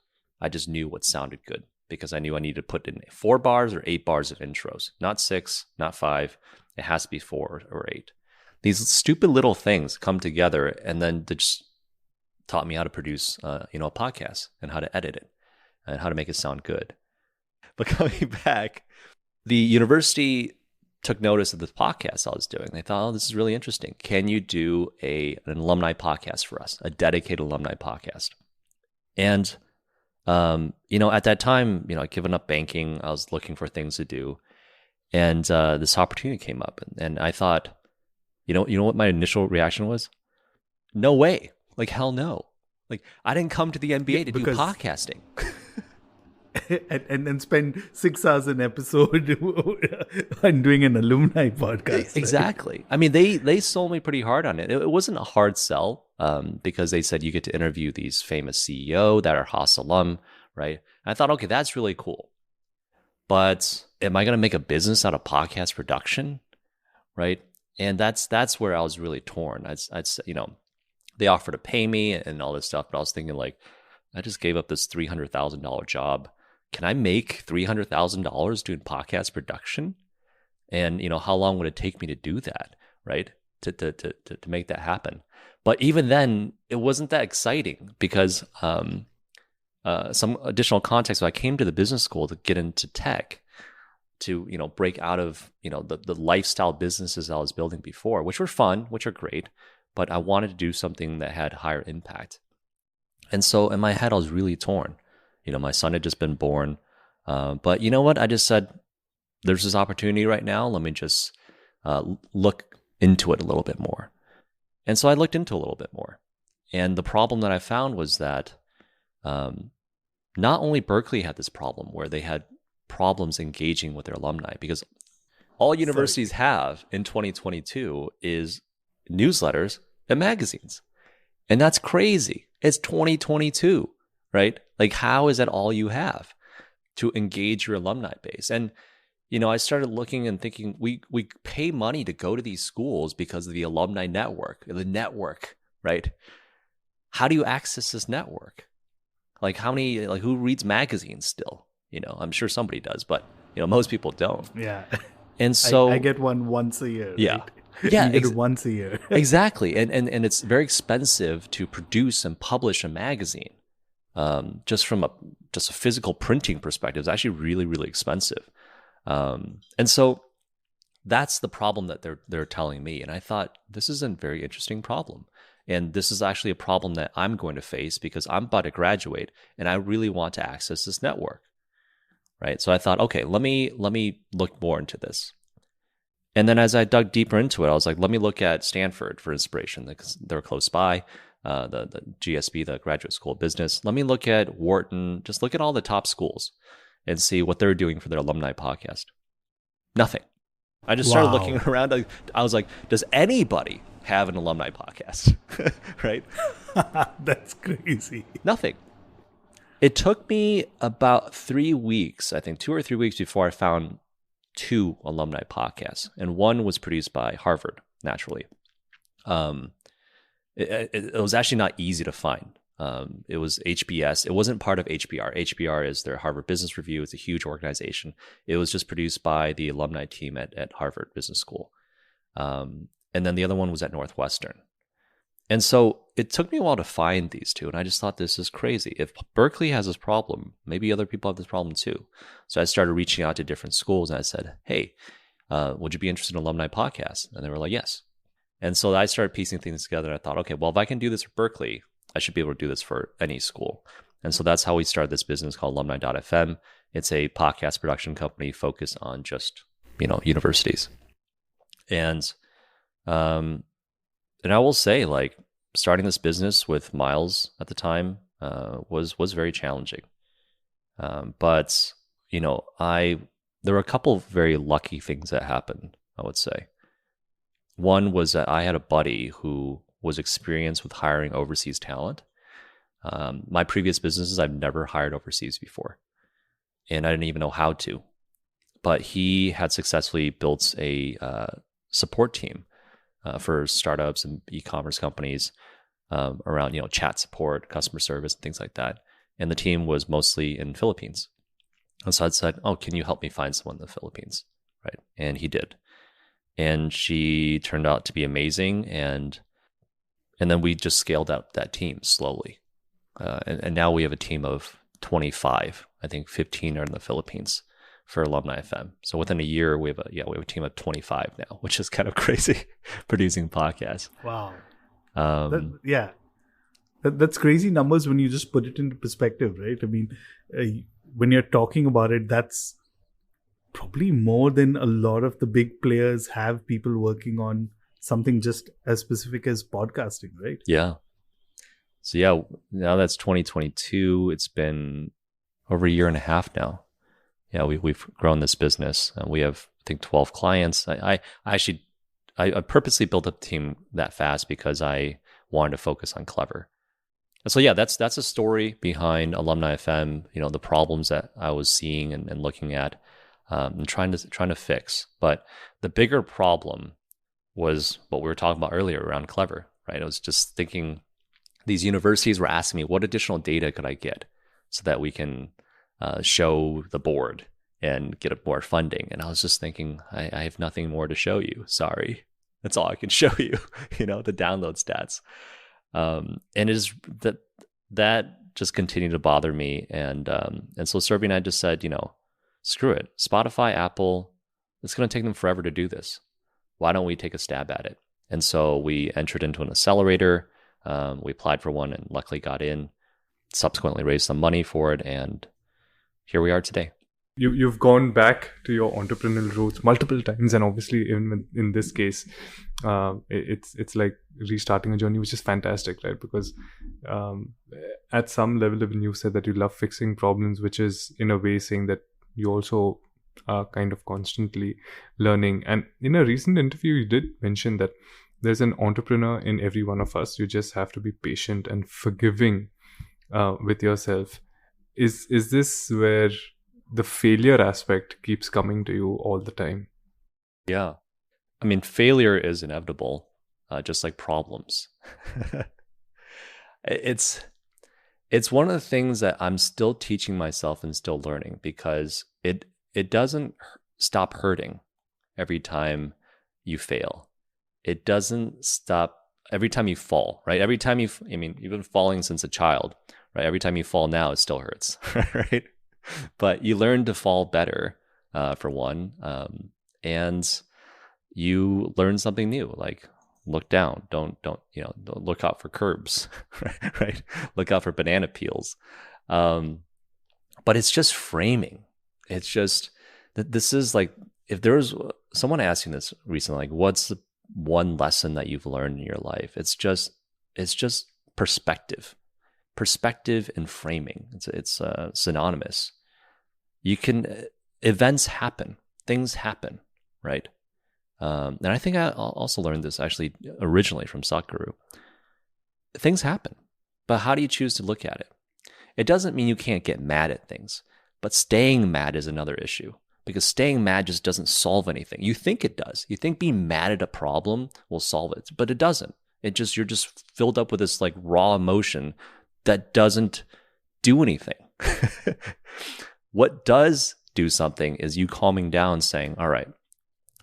I just knew what sounded good, because I knew I needed to put in 4 bars or 8 bars of intros, not 6, not 5. It has to be 4 or 8. These stupid little things come together, and then they just taught me how to produce, a podcast and how to edit it and how to make it sound good. But coming back, the university took notice of this podcast I was doing. They thought, oh, this is really interesting. Can you do an alumni podcast for us, a dedicated alumni podcast? And at that time, I'd given up banking. I was looking for things to do. And this opportunity came up. And I thought, you know what my initial reaction was? No way. Like, hell no. Like, I didn't come to the MBA to do podcasting. and then spend 6 hours an episode on doing an alumni podcast. Exactly. Right? I mean, they sold me pretty hard on it. It wasn't a hard sell because they said you get to interview these famous CEO that are Haas alum, right? And I thought, okay, that's really cool. But am I going to make a business out of podcast production, right? And that's where I was really torn. They offered to pay me and all this stuff, but I was thinking like, I just gave up this $300,000 job. Can I make $300,000 doing podcast production? And how long would it take me to do that, right? To make that happen. But even then, it wasn't that exciting because some additional context. So I came to the business school to get into tech, to break out of the lifestyle businesses I was building before, which were fun, which are great, but I wanted to do something that had higher impact. And so in my head, I was really torn. My son had just been born. But you know what? I just said, there's this opportunity right now. Let me just look into it a little bit more. And so I looked into it a little bit more. And the problem that I found was that not only Berkeley had this problem where they had problems engaging with their alumni, because all universities have in 2022 is newsletters and magazines. And that's crazy. It's 2022, right? Like, how is that all you have to engage your alumni base? And, I started looking and thinking, we pay money to go to these schools because of the alumni network, right? How do you access this network? Like, who reads magazines still? I'm sure somebody does, but, most people don't. Yeah. And so I get one once a year. Yeah. Right? Yeah. You get it once a year. Exactly. And it's very expensive to produce and publish a magazine. Just from a physical printing perspective, it's actually really, really expensive. And so that's the problem that they're telling me. And I thought, this is a very interesting problem. And this is actually a problem that I'm going to face because I'm about to graduate and I really want to access this network. Right. So I thought, okay, let me look more into this. And then as I dug deeper into it, I was like, let me look at Stanford for inspiration because they're close by, the GSB, the Graduate School of Business. Let me look at Wharton, just look at all the top schools and see what they're doing for their alumni podcast. Nothing. I just started looking around. I was like, does anybody have an alumni podcast? Right? That's crazy. Nothing. It took me about 3 weeks, I think 2 or 3 weeks before I found 2 alumni podcasts. And one was produced by Harvard, naturally. It was actually not easy to find. It was HBS. It wasn't part of HBR. HBR is their Harvard Business Review. It's a huge organization. It was just produced by the alumni team at Harvard Business School. And then the other one was at Northwestern. And so it took me a while to find these 2. And I just thought, this is crazy. If Berkeley has this problem, maybe other people have this problem too. So I started reaching out to different schools and I said, hey, would you be interested in alumni podcasts? And they were like, yes. And so I started piecing things together. And I thought, okay, well, if I can do this for Berkeley, I should be able to do this for any school. And so that's how we started this business called alumni.fm. It's a podcast production company focused on just, universities. And I will say, like, starting this business with Miles at the time was very challenging. But there were a couple of very lucky things that happened, I would say. One was that I had a buddy who was experienced with hiring overseas talent. My previous businesses, I've never hired overseas before, and I didn't even know how to. But he had successfully built a support team for startups and e-commerce companies around, chat support, customer service, and things like that. And the team was mostly in Philippines. And so I said, oh, can you help me find someone in the Philippines? Right. And he did. And she turned out to be amazing. And then we just scaled out that team slowly. And now we have a team of 25. I think 15 are in the Philippines for Alumni FM. So within a year, we have a team of 25 now, which is kind of crazy, producing podcasts. Wow. That's crazy numbers when you just put it into perspective, right? I mean, when you're talking about it, that's probably more than a lot of the big players have people working on something just as specific as podcasting, right? Yeah. So yeah, now that's 2022. It's been over a year and a half now. Yeah, we've grown this business. We have, I think, 12 clients. I purposely built up the team that fast because I wanted to focus on Clever. And so yeah, that's a story behind Alumni FM. The problems that I was seeing and looking at and trying to fix. But the bigger problem was what we were talking about earlier around Clever, right? I was just thinking these universities were asking me, what additional data could I get so that we can show the board and get more funding? And I was just thinking, I have nothing more to show you. Sorry. That's all I can show you, the download stats. And it is that just continued to bother me. And so Serby and I just said, screw it. Spotify, Apple, it's going to take them forever to do this. Why don't we take a stab at it? And so we entered into an accelerator. We applied for one and luckily got in, subsequently raised some money for it. And here we are today. you've gone back to your entrepreneurial roots multiple times, and obviously even in this case, it's like restarting a journey, which is fantastic, right? Because at some level, even you said that you love fixing problems, which is in a way saying that you also are kind of constantly learning. And in a recent interview, you did mention that there's an entrepreneur in every one of us. You just have to be patient and forgiving with yourself. Is this where the failure aspect keeps coming to you all the time? Yeah. I mean, failure is inevitable, just like problems. It's one of the things that I'm still teaching myself and still learning, because it doesn't stop hurting every time you fail. It doesn't stop every time you fall, right? Every time you've been falling since a child, right? Every time you fall now, it still hurts, right? But you learn to fall better, for one, and you learn something new, like look down, don't look out for curbs, right? Look out for banana peels. But it's just framing. It's just that this is like, if there was someone asking this recently, like, what's the one lesson that you've learned in your life? It's just perspective and framing. It's synonymous. Events happen, things happen, right? And I think I also learned this actually originally from Sadhguru. Things happen, but how do you choose to look at it? It doesn't mean you can't get mad at things, but staying mad is another issue, because staying mad just doesn't solve anything. You think it does. You think being mad at a problem will solve it, but it doesn't. You're just filled up with this like raw emotion that doesn't do anything. What does do something is you calming down, saying, all right,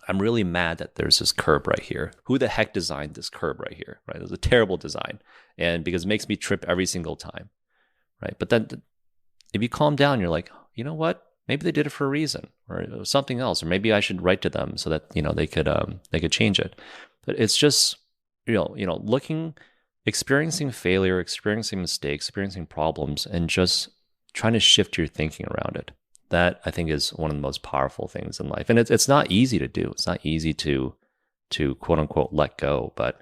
I'm really mad that there's this curb right here. Who the heck designed this curb right here? Right? It was a terrible design. And because it makes me trip every single time. Right? But then if you calm down, you're like, you know what? Maybe they did it for a reason, or it was something else, or maybe I should write to them so that, they could change it. But it's just, experiencing failure, experiencing mistakes, experiencing problems, and just trying to shift your thinking around it. That, I think, is one of the most powerful things in life. And it's not easy to do. It's not easy to quote unquote let go, but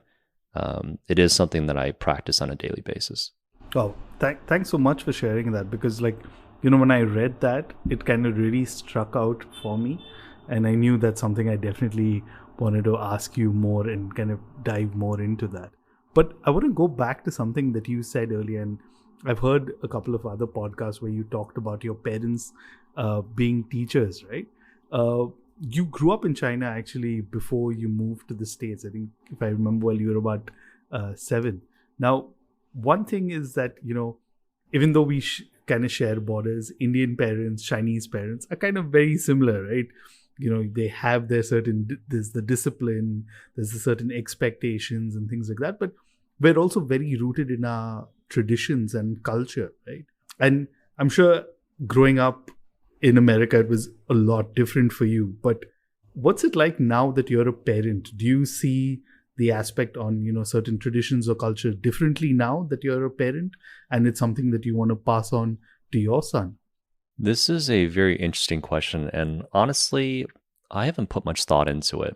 it is something that I practice on a daily basis. Oh, thanks so much for sharing that, because when I read that, it kind of really struck out for me, and I knew that's something I definitely wanted to ask you more and kind of dive more into that. But I want to go back to something that you said earlier, and I've heard a couple of other podcasts where you talked about your parents being teachers, right? You grew up in China actually before you moved to the States. I think, if I remember well, you were about 7. Now, one thing is that, even though we kind of share borders, Indian parents, Chinese parents are kind of very similar, right? They have there's the discipline, there's a certain expectations and things like that, but we're also very rooted in our traditions and culture, right? And I'm sure growing up in America, it was a lot different for you, but what's it like now that you're a parent? Do you see the aspect on, certain traditions or culture differently now that you're a parent, and it's something that you want to pass on to your son? This is a very interesting question, and honestly, I haven't put much thought into it.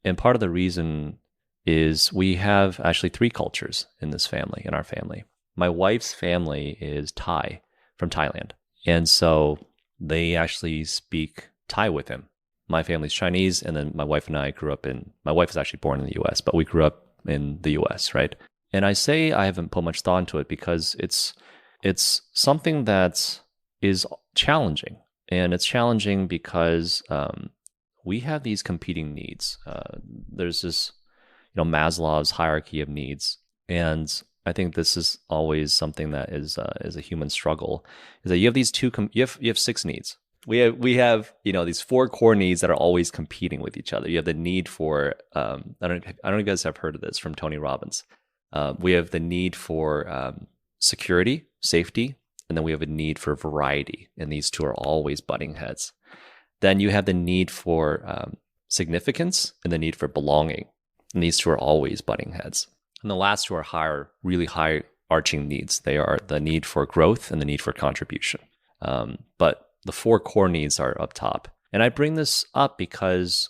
And part of the reason is we have actually 3 cultures in our family. My wife's family is Thai, from Thailand. And so they actually speak Thai with him. My family's Chinese, and then my wife and I my wife is actually born in the US, but we grew up in the US, right? And I say I haven't put much thought into it because it's something that is challenging. And it's challenging because we have these competing needs. There's this, Maslow's hierarchy of needs. And I think this is always something that is a human struggle, is that you have these you have 6 needs. We have these 4 core needs that are always competing with each other. You have the need for I don't know if you guys have heard of this from Tony Robbins. We have the need for security, safety, and then we have a need for variety, and these 2 are always butting heads. Then you have the need for significance and the need for belonging, and these 2 are always butting heads. And the last 2 are really high arching needs. They are the need for growth and the need for contribution. But The 4 core needs are up top. And I bring this up because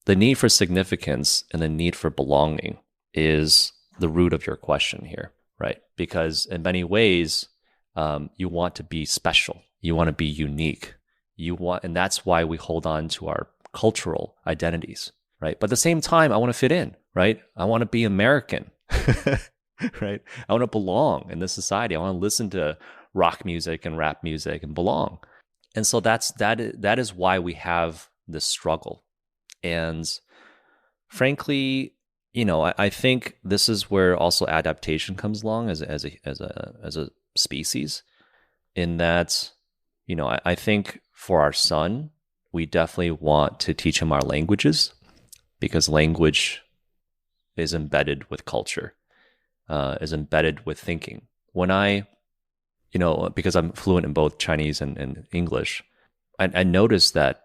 the need for significance and the need for belonging is the root of your question here, right? Because in many ways, you want to be special. You want to be unique. And that's why we hold on to our cultural identities, right? But at the same time, I want to fit in, right? I want to be American, right? I want to belong in this society. I want to listen to rock music and rap music and belong. And so that is why we have this struggle. And frankly, I think this is where also adaptation comes along as a species, in that, I think for our son, we definitely want to teach him our languages, because language is embedded with culture, is embedded with thinking. When because I'm fluent in both Chinese and English, I noticed that,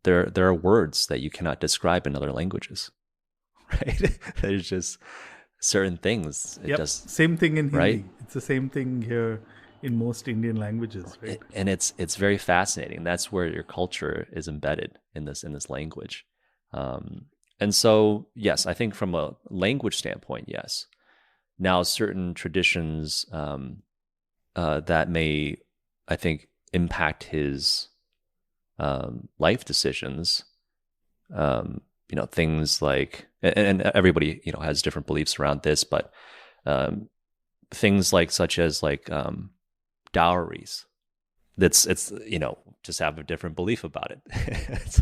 there are words that you cannot describe in other languages, right? There's just certain things. Same thing in Hindi. Right? It's the same thing here in most Indian languages, right? And it's very fascinating. That's where your culture is embedded in this language. And so, yes, I think from a language standpoint, yes. Now, certain traditions that may, I think, impact his life decisions, things like, and everybody, has different beliefs around this, but things such as dowries. It's just have a different belief about it. It's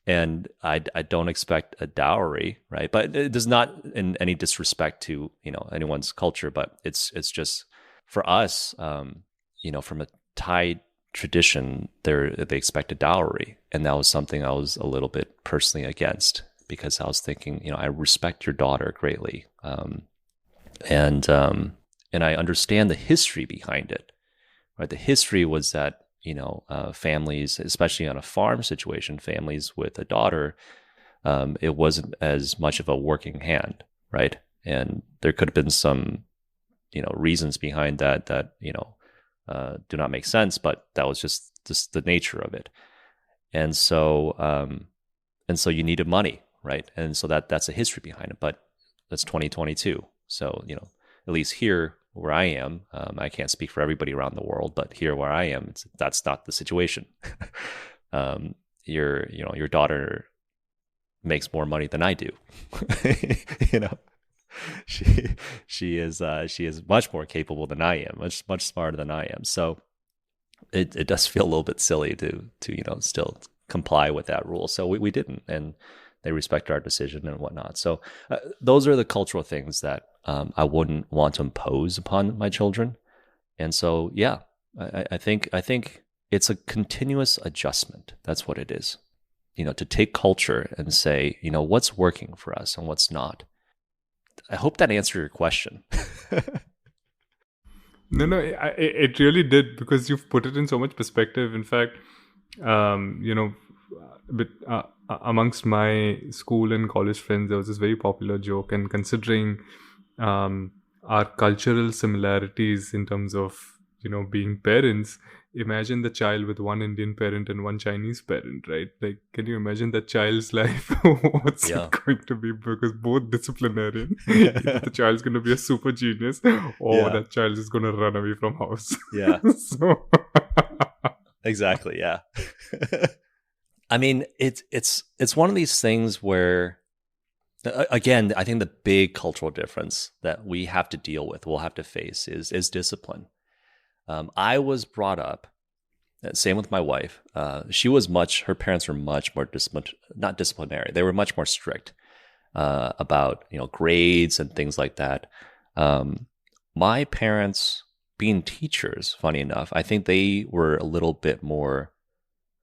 and I don't expect a dowry, right? But it does not in any disrespect to anyone's culture, but it's just for us, from a Thai tradition, they expect a dowry, and that was something I was a little bit personally against, because I was thinking, I respect your daughter greatly, and I understand the history behind it, right? The history was that families, especially on a farm situation, families with a daughter, it wasn't as much of a working hand, right? And there could have been some reasons behind that do not make sense, but that was just the nature of it. And so you needed money, right? And so that's a history behind it, but that's 2022. So, at least here where I am, I can't speak for everybody around the world, but here where I am, that's not the situation. Your daughter makes more money than I do. She is much more capable than I am, much smarter than I am. So it does feel a little bit silly to still comply with that rule. So we didn't, and they respect our decision and whatnot. So those are the cultural things that I wouldn't want to impose upon my children. And so, yeah, I think it's a continuous adjustment. That's what it is. To take culture and say, what's working for us and what's not. I hope that answered your question. No, it really did, because you've put it in so much perspective. In fact, but amongst my school and college friends, there was this very popular joke, and considering our cultural similarities in terms of being parents, imagine the child with one Indian parent and one Chinese parent, right? Can you imagine that child's life? What's it going to be? Because both disciplinarian. Either the child's going to be a super genius, or that child is going to run away from house. Yeah. So exactly. Yeah. I mean, it's one of these things where, again, I think the big cultural difference that we have to deal with, we'll have to face, is discipline. I was brought up, same with my wife. Her parents were much more not disciplinary. They were much more strict about grades and things like that. My parents, being teachers, funny enough, I think they were a little bit more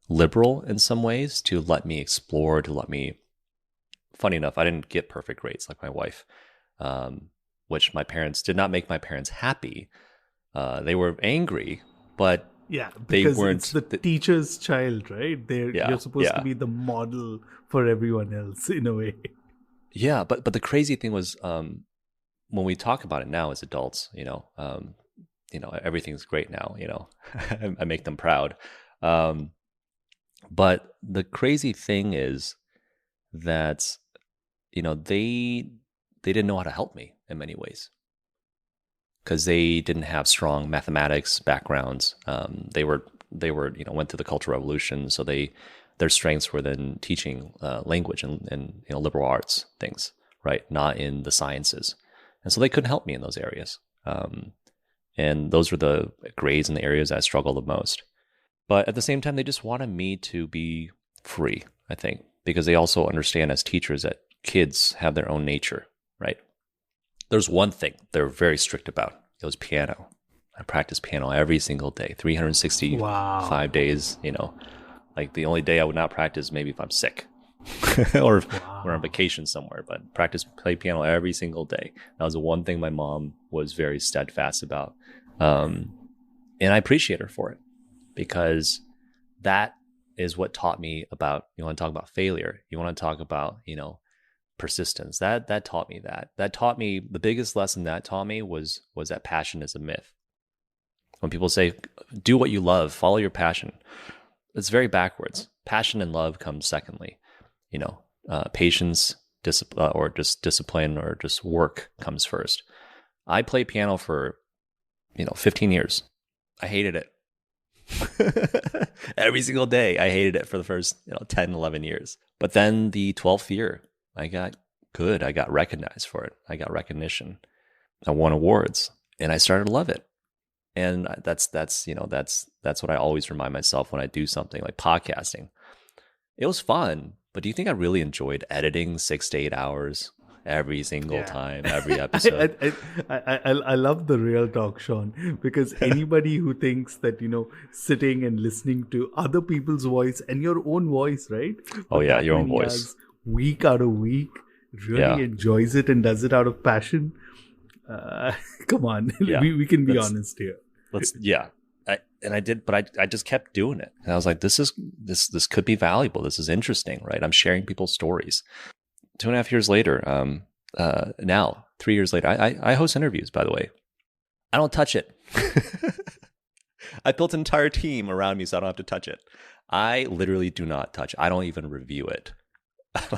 liberal in some ways, to let me explore, funny enough, I didn't get perfect grades like my wife, which my parents did not make my parents happy. They were angry, but they weren't. It's the teacher's child, right? You're supposed to be the model for everyone else in a way. Yeah, but the crazy thing was, when we talk about it now as adults, everything's great now, I make them proud. But the crazy thing is that, they didn't know how to help me in many ways because they didn't have strong mathematics backgrounds. They were went through the Cultural Revolution, so their strengths were then teaching language and liberal arts things, right? Not in the sciences, and so they couldn't help me in those areas. And those were the grades and the areas I struggled the most. But at the same time, they just wanted me to be free, I think, because they also understand as teachers that kids have their own nature, right? There's one thing they're very strict about. It was piano. I practiced piano every single day, 365 days, Like the only day I would not practice maybe if I'm sick or if we're on vacation somewhere, but play piano every single day. That was the one thing my mom was very steadfast about. And I appreciate her for it because that is what taught me about, you want to talk about failure. You want to talk about, persistence. That taught me that taught me the biggest lesson that taught me was that passion is a myth. When people say, do what you love, follow your passion, it's very backwards. Passion and love come secondly. Patience, or just discipline or just work comes first. I played piano for, 15 years. I hated it. Every single day, I hated it for the first 10, 11 years. But then the 12th year, I got good. I got recognized for it. I got recognition. I won awards, and I started to love it. And that's what I always remind myself when I do something like podcasting. It was fun, but do you think I really enjoyed editing 6 to 8 hours every single time, every episode? I love the real talk, Sean, because anybody who thinks that, sitting and listening to other people's voice and your own voice, right? Oh yeah, your own voice. Week out of week, really enjoys it and does it out of passion. Come on, we can be honest here. I just kept doing it, and I was like, this could be valuable. This is interesting, right? I'm sharing people's stories. 2.5 years later, now 3 years later, I host interviews. By the way, I don't touch it. I built an entire team around me, so I don't have to touch it. I literally do not touch. I don't even review it.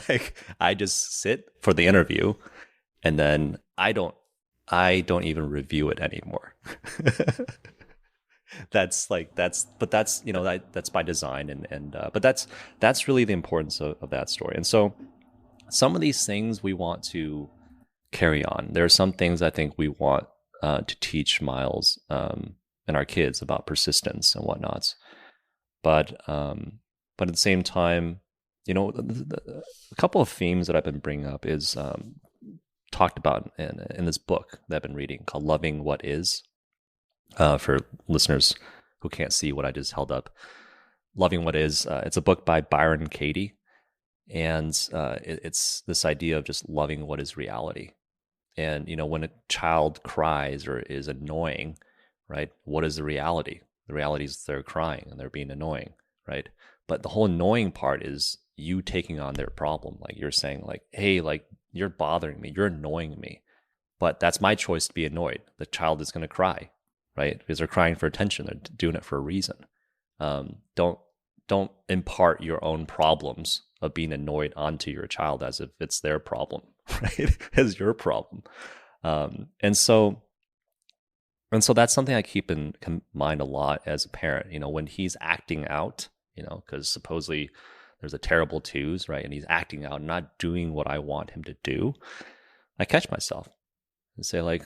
Like I just sit for the interview, and then I don't even review it anymore. That's by design, but that's really the importance of that story. And so some of these things we want to carry on. There are some things I think we want to teach Miles and our kids about persistence and whatnots. But at the same time, a couple of themes that I've been bringing up is talked about in this book that I've been reading called Loving What Is. For listeners who can't see what I just held up, Loving What Is, it's a book by Byron Katie. And it's this idea of just loving what is reality. And, when a child cries or is annoying, right? What is the reality? The reality is they're crying and they're being annoying, right? But the whole annoying part is you taking on their problem. Like you're saying like, hey, like you're bothering me, you're annoying me, but that's my choice to be annoyed. The child is going to cry, right? Because they're crying for attention. They're doing it for a reason. Don't impart your own problems of being annoyed onto your child as if it's their problem, right? As your problem. And so that's something I keep in mind a lot as a parent, when he's acting out, because supposedly there's a terrible twos, right? And he's acting out, not doing what I want him to do. I catch myself and say like,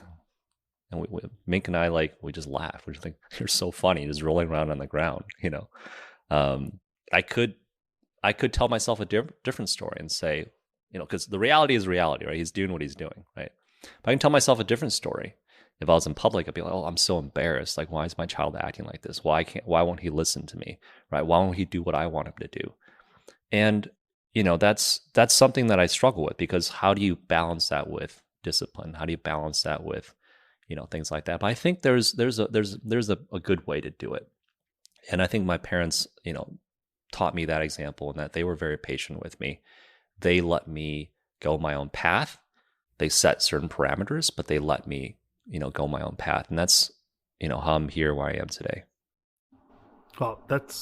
and Mink and I, like, we just laugh. We just think, you're so funny, just rolling around on the ground, I could tell myself a different story and say, because the reality is reality, right? He's doing what he's doing, right? But I can tell myself a different story. If I was in public, I'd be like, oh, I'm so embarrassed. Like, why is my child acting like this? Why won't he listen to me, right? Why won't he do what I want him to do? And, that's something that I struggle with, because how do you balance that with discipline? How do you balance that with, things like that? But I think there's a good way to do it. And I think my parents, taught me that example, and that they were very patient with me. They let me go my own path. They set certain parameters, but they let me, go my own path. And that's how I'm here where I am today. Oh, that's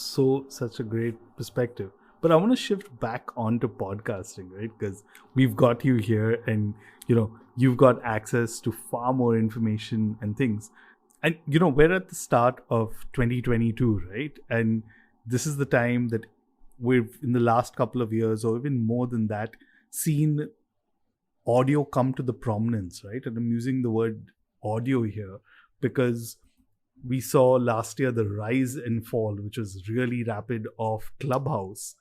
such a great perspective. But I want to shift back onto podcasting, right? Because we've got you here, and you've got access to far more information and things. And we're at the start of 2022, right? And this is the time that we've, in the last couple of years, or even more than that, seen audio come to the prominence, right? And I'm using the word audio here because we saw last year the rise and fall, which was really rapid, of Clubhouse.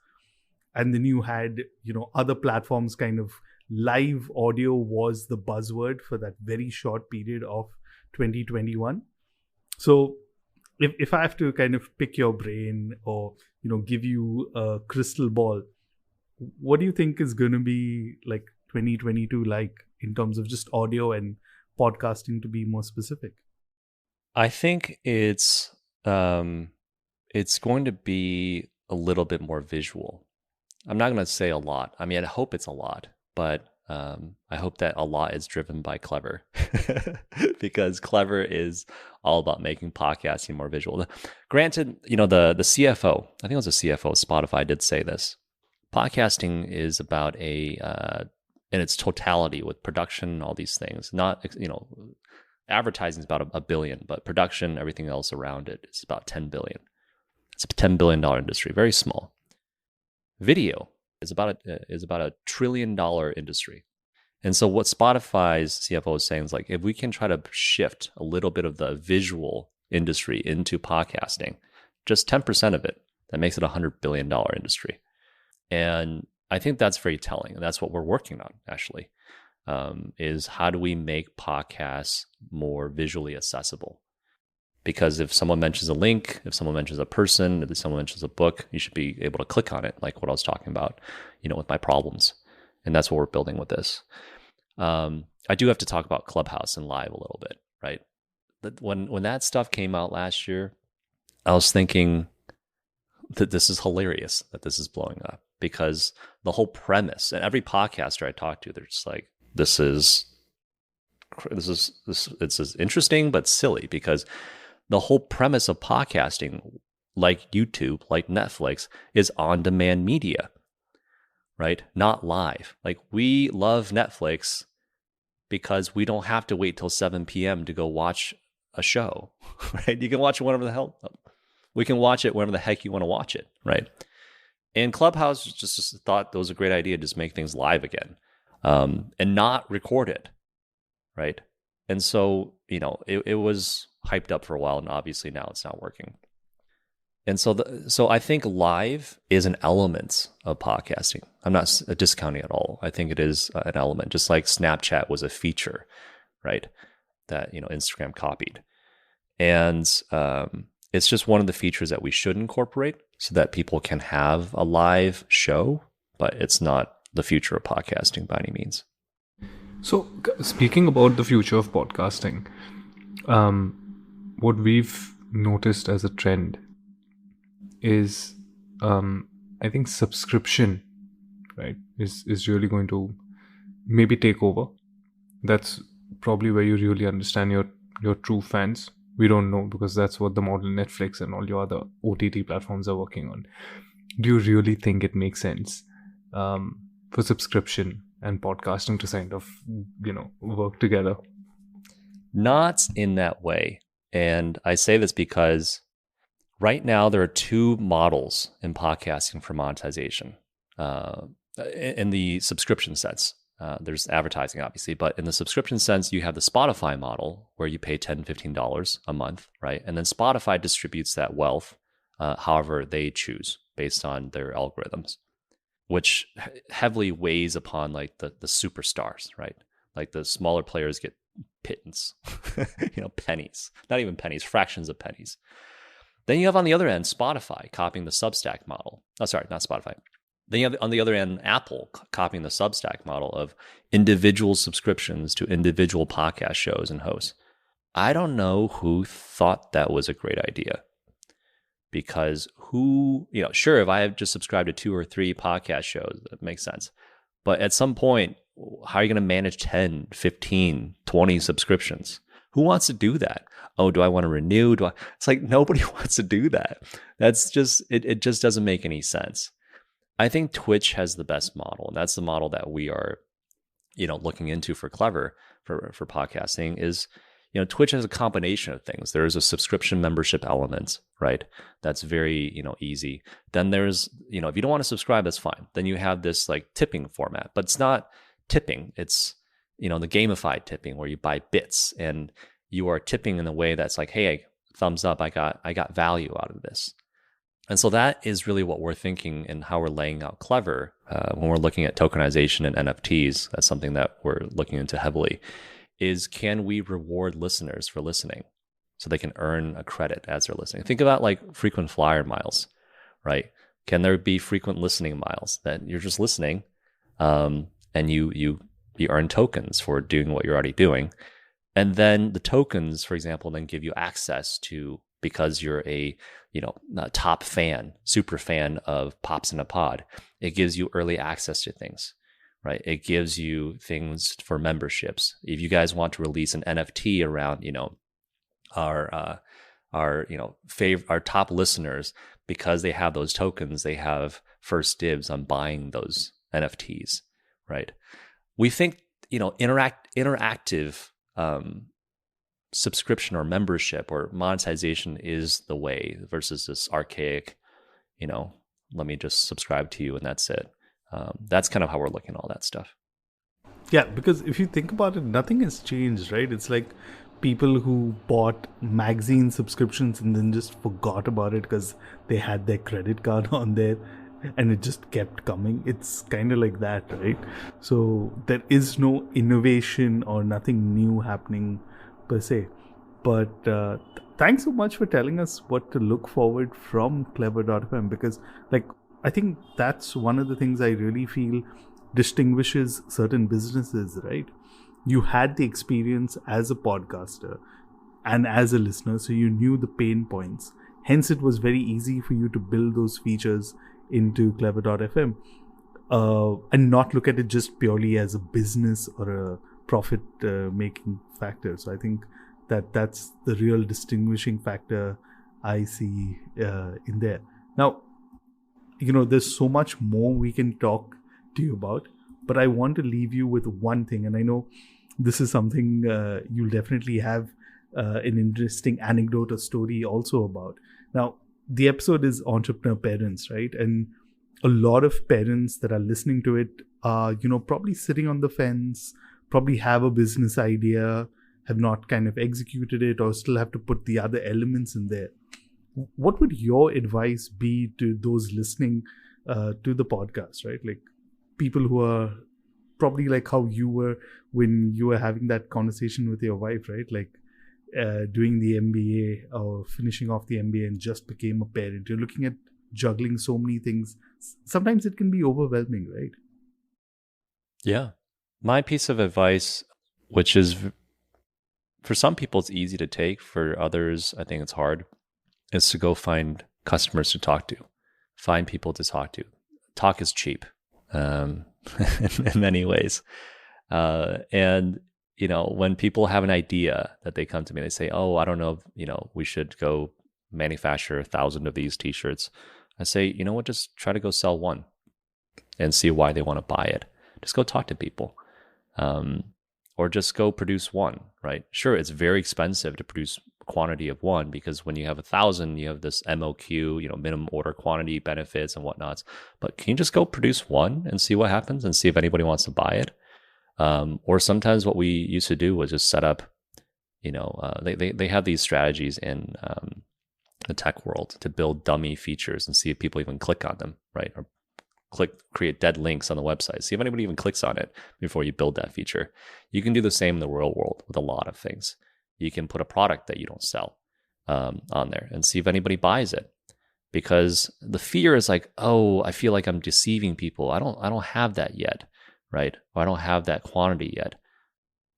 And then you had, other platforms kind of. Live audio was the buzzword for that very short period of 2021. So if I have to kind of pick your brain or, give you a crystal ball, what do you think is going to be like 2022 like in terms of just audio and podcasting, to be more specific? I think it's going to be a little bit more visual. I'm not going to say a lot. I mean, I hope it's a lot, but I hope that a lot is driven by Clever because Clever is all about making podcasting more visual. Granted, the CFO, I think it was a CFO of Spotify, did say this. Podcasting is about in its totality with production and all these things. Not, advertising is about $1 billion, but production, everything else around it is about $10 billion. It's a $10 billion industry, very small. Video is about a $1 trillion industry. And so what Spotify's CFO is saying is like, if we can try to shift a little bit of the visual industry into podcasting, just 10% of it, that makes it a $100 billion industry. And I think that's very telling. And that's what we're working on, actually, is how do we make podcasts more visually accessible? Because if someone mentions a link, if someone mentions a person, if someone mentions a book, you should be able to click on it, like what I was talking about, with my problems. And that's what we're building with this. I do have to talk about Clubhouse and Live a little bit, right? When that stuff came out last year, I was thinking that this is hilarious that this is blowing up, because the whole premise, and every podcaster I talk to, they're just like, this is interesting but silly, because the whole premise of podcasting, like YouTube, like Netflix, is on-demand media, right? Not live. Like, we love Netflix because we don't have to wait till 7 p.m. to go watch a show, right? You can watch it whenever the hell. We can watch it whenever the heck you want to watch it, right? And Clubhouse just thought that was a great idea to just make things live again, and not record it, right? And so, it was hyped up for a while, and obviously now it's not working. And so I think live is an element of podcasting. I'm not discounting at all. I think it is an element, just like Snapchat was a feature, right? That, Instagram copied. And it's just one of the features that we should incorporate so that people can have a live show, but it's not the future of podcasting by any means. So, speaking about the future of podcasting, what we've noticed as a trend is, I think subscription, right, is really going to maybe take over. That's probably where you really understand your true fans. We don't know, because that's what the model Netflix and all your other OTT platforms are working on. Do you really think it makes sense for subscription and podcasting to kind of, work together? Not in that way. And I say this because right now there are two models in podcasting for monetization. In the subscription sense, there's advertising, obviously, but in the subscription sense, you have the Spotify model where you pay $10, $15 a month, right? And then Spotify distributes that wealth however they choose based on their algorithms, which heavily weighs upon like the superstars, right? Like the smaller players get pittance, pennies, not even pennies, fractions of pennies. Then you have on the other end Spotify copying the Substack model. Oh, sorry, not Spotify. Then you have on the other end Apple copying the Substack model of individual subscriptions to individual podcast shows and hosts. I don't know who thought that was a great idea, because sure, if I have just subscribed to 2 or 3 podcast shows, that makes sense. But at some point, how are you going to manage 10, 15, 20 subscriptions? Who wants to do that? Oh, do I want to renew? It's like nobody wants to do that. That's just it just doesn't make any sense. I think Twitch has the best model, and that's the model that we are, looking into for Clever for podcasting is, Twitch has a combination of things. There is a subscription membership element, right? That's very, easy. Then there's, if you don't want to subscribe, that's fine. Then you have this like tipping format, but it's not tipping. It's, the gamified tipping where you buy bits and you are tipping in a way that's like, hey, thumbs up, I got value out of this. And so that is really what we're thinking and how we're laying out Clever when we're looking at tokenization and NFTs. That's something that we're looking into heavily. Is can we reward listeners for listening so they can earn a credit as they're listening? Think about like frequent flyer miles, right? Can there be frequent listening miles that you're just listening and you earn tokens for doing what you're already doing? And then the tokens, for example, then give you access to, because you're a top fan, super fan of popsinapod, it gives you early access to things, right? It gives you things for memberships. If you guys want to release an NFT around, our top listeners, because they have those tokens, they have first dibs on buying those NFTs, right? We think, interactive subscription or membership or monetization is the way versus this archaic, let me just subscribe to you and that's it. That's kind of how we're looking at all that stuff. Yeah, because if you think about it, nothing has changed, right? It's like people who bought magazine subscriptions and then just forgot about it because they had their credit card on there and it just kept coming. It's kind of like that, right? So there is no innovation or nothing new happening per se. But thanks so much for telling us what to look forward from Clever.fm, because I think that's one of the things I really feel distinguishes certain businesses, right? You had the experience as a podcaster and as a listener, so you knew the pain points. Hence, it was very easy for you to build those features into Clever.fm and not look at it just purely as a business or a profit making factor. So I think that's the real distinguishing factor I see in there. Now, there's so much more we can talk to you about, but I want to leave you with one thing, and I know this is something you'll definitely have an interesting anecdote or story also about. Now, the episode is entrepreneur parents, right? And a lot of parents that are listening to it are, probably sitting on the fence, probably have a business idea, have not kind of executed it, or still have to put the other elements in there. What would your advice be to those listening to the podcast, right? Like people who are probably like how you were when you were having that conversation with your wife, right? Like doing the MBA or finishing off the MBA and just became a parent. You're looking at juggling so many things. Sometimes it can be overwhelming, right? Yeah. My piece of advice, which is for some people it's easy to take, for others I think it's hard, is to go find customers to talk to, find people to talk to. Talk is cheap in many ways. And, when people have an idea that they come to me, they say, oh, I don't know, we should go manufacture 1,000 of these t-shirts. I say, you know what, just try to go sell one and see why they want to buy it. Just go talk to people. Or just go produce one, right? Sure, it's very expensive to produce quantity of one, because when you have 1,000, you have this MOQ, minimum order quantity benefits and whatnots. But can you just go produce one and see what happens and see if anybody wants to buy it? Or sometimes what we used to do was just set up, they have these strategies in the tech world to build dummy features and see if people even click on them, right? Or create dead links on the website. See if anybody even clicks on it before you build that feature. You can do the same in the real world with a lot of things. You can put a product that you don't sell on there and see if anybody buys it. Because the fear is like, oh, I feel like I'm deceiving people. I don't have that yet, right? Or I don't have that quantity yet.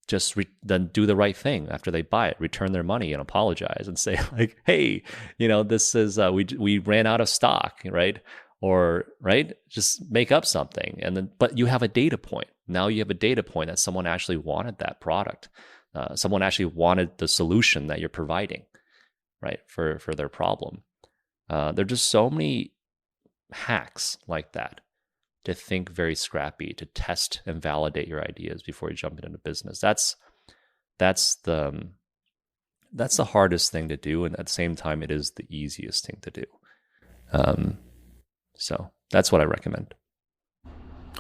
Just then do the right thing after they buy it. Return their money and apologize and say like, hey, this is we ran out of stock, right? Or right, just make up something, and then but you have a data point. Now you have a data point that someone actually wanted that product. someone actually wanted the solution that you're providing, right, for their problem. There are just so many hacks like that to think very scrappy, to test and validate your ideas before you jump into business. That's the hardest thing to do, and at the same time, it is the easiest thing to do. So that's what I recommend.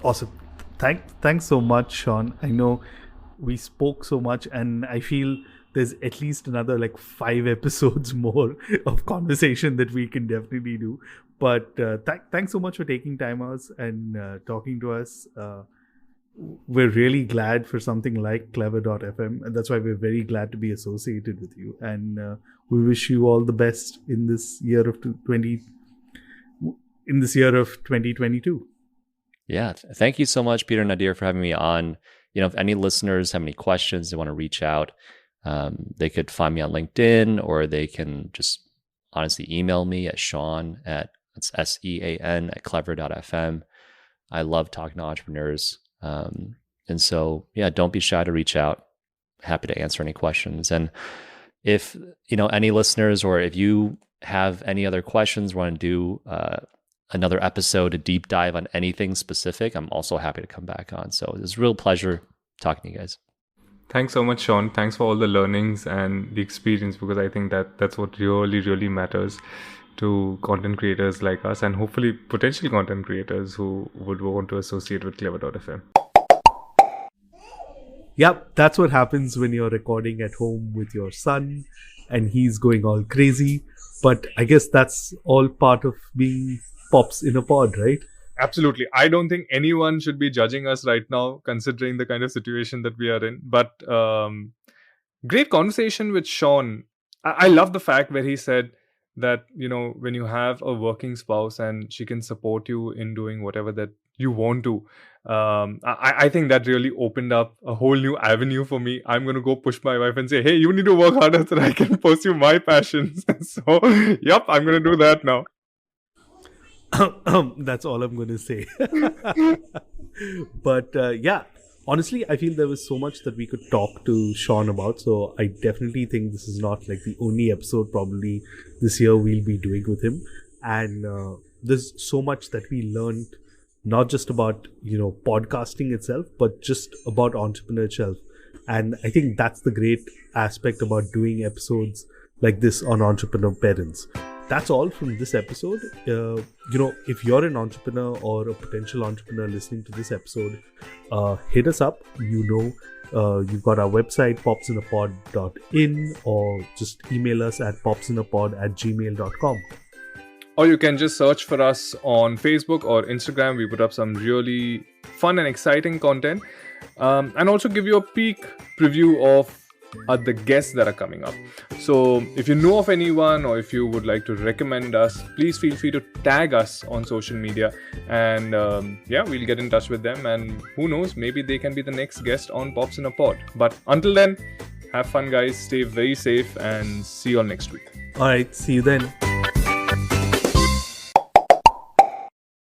Awesome. Thanks so much, Sean. I know we spoke so much, and I feel there's at least another like 5 episodes more of conversation that we can definitely do. But thanks so much for taking time out and talking to us. We're really glad for something like Clever.fm, and that's why we're very glad to be associated with you. And we wish you all the best in this year of 2022. Yeah, thank you so much, Peter and Nadir, for having me on. If any listeners have any questions, they want to reach out, they could find me on LinkedIn, or they can just honestly email me at Sean it's SEAN at clever.fm. I love talking to entrepreneurs. And so, yeah, don't be shy to reach out. Happy to answer any questions. And if, any listeners, or if you have any other questions, want to do another episode, a deep dive on anything specific, I'm also happy to come back on. So it's a real pleasure talking to you guys. Thanks so much, Sean. Thanks for all the learnings and the experience, because I think that's what really, really matters to content creators like us, and hopefully potential content creators who would want to associate with Clever.fm. Yep, that's what happens when you're recording at home with your son and he's going all crazy. But I guess that's all part of being pops in a pod, right? Absolutely. I don't think anyone should be judging us right now, considering the kind of situation that we are in. But great conversation with Sean. I love the fact where he said that, when you have a working spouse and she can support you in doing whatever that you want to, I think that really opened up a whole new avenue for me. I'm going to go push my wife and say, hey, you need to work harder so that I can pursue my passions. So, yep, I'm going to do that now. That's all I'm going to say. But yeah, honestly, I feel there was so much that we could talk to Sean about. So I definitely think this is not like the only episode probably this year we'll be doing with him. And there's so much that we learned, not just about, podcasting itself, but just about entrepreneurship. And I think that's the great aspect about doing episodes like this on Entrepreneur Parents. That's all from this episode. If you're an entrepreneur or a potential entrepreneur listening to this episode, hit us up. You've got our website, popsinapod.in, or just email us at popsinapod@gmail.com. Or you can just search for us on Facebook or Instagram. We put up some really fun and exciting content, and also give you a peek preview of the guests that are coming up. So if you know of anyone, or if you would like to recommend us, please feel free to tag us on social media, and we'll get in touch with them, and who knows, maybe they can be the next guest on Pops in a Pod. But until then, have fun, guys, stay very safe, and see you all next week. All right, see you then.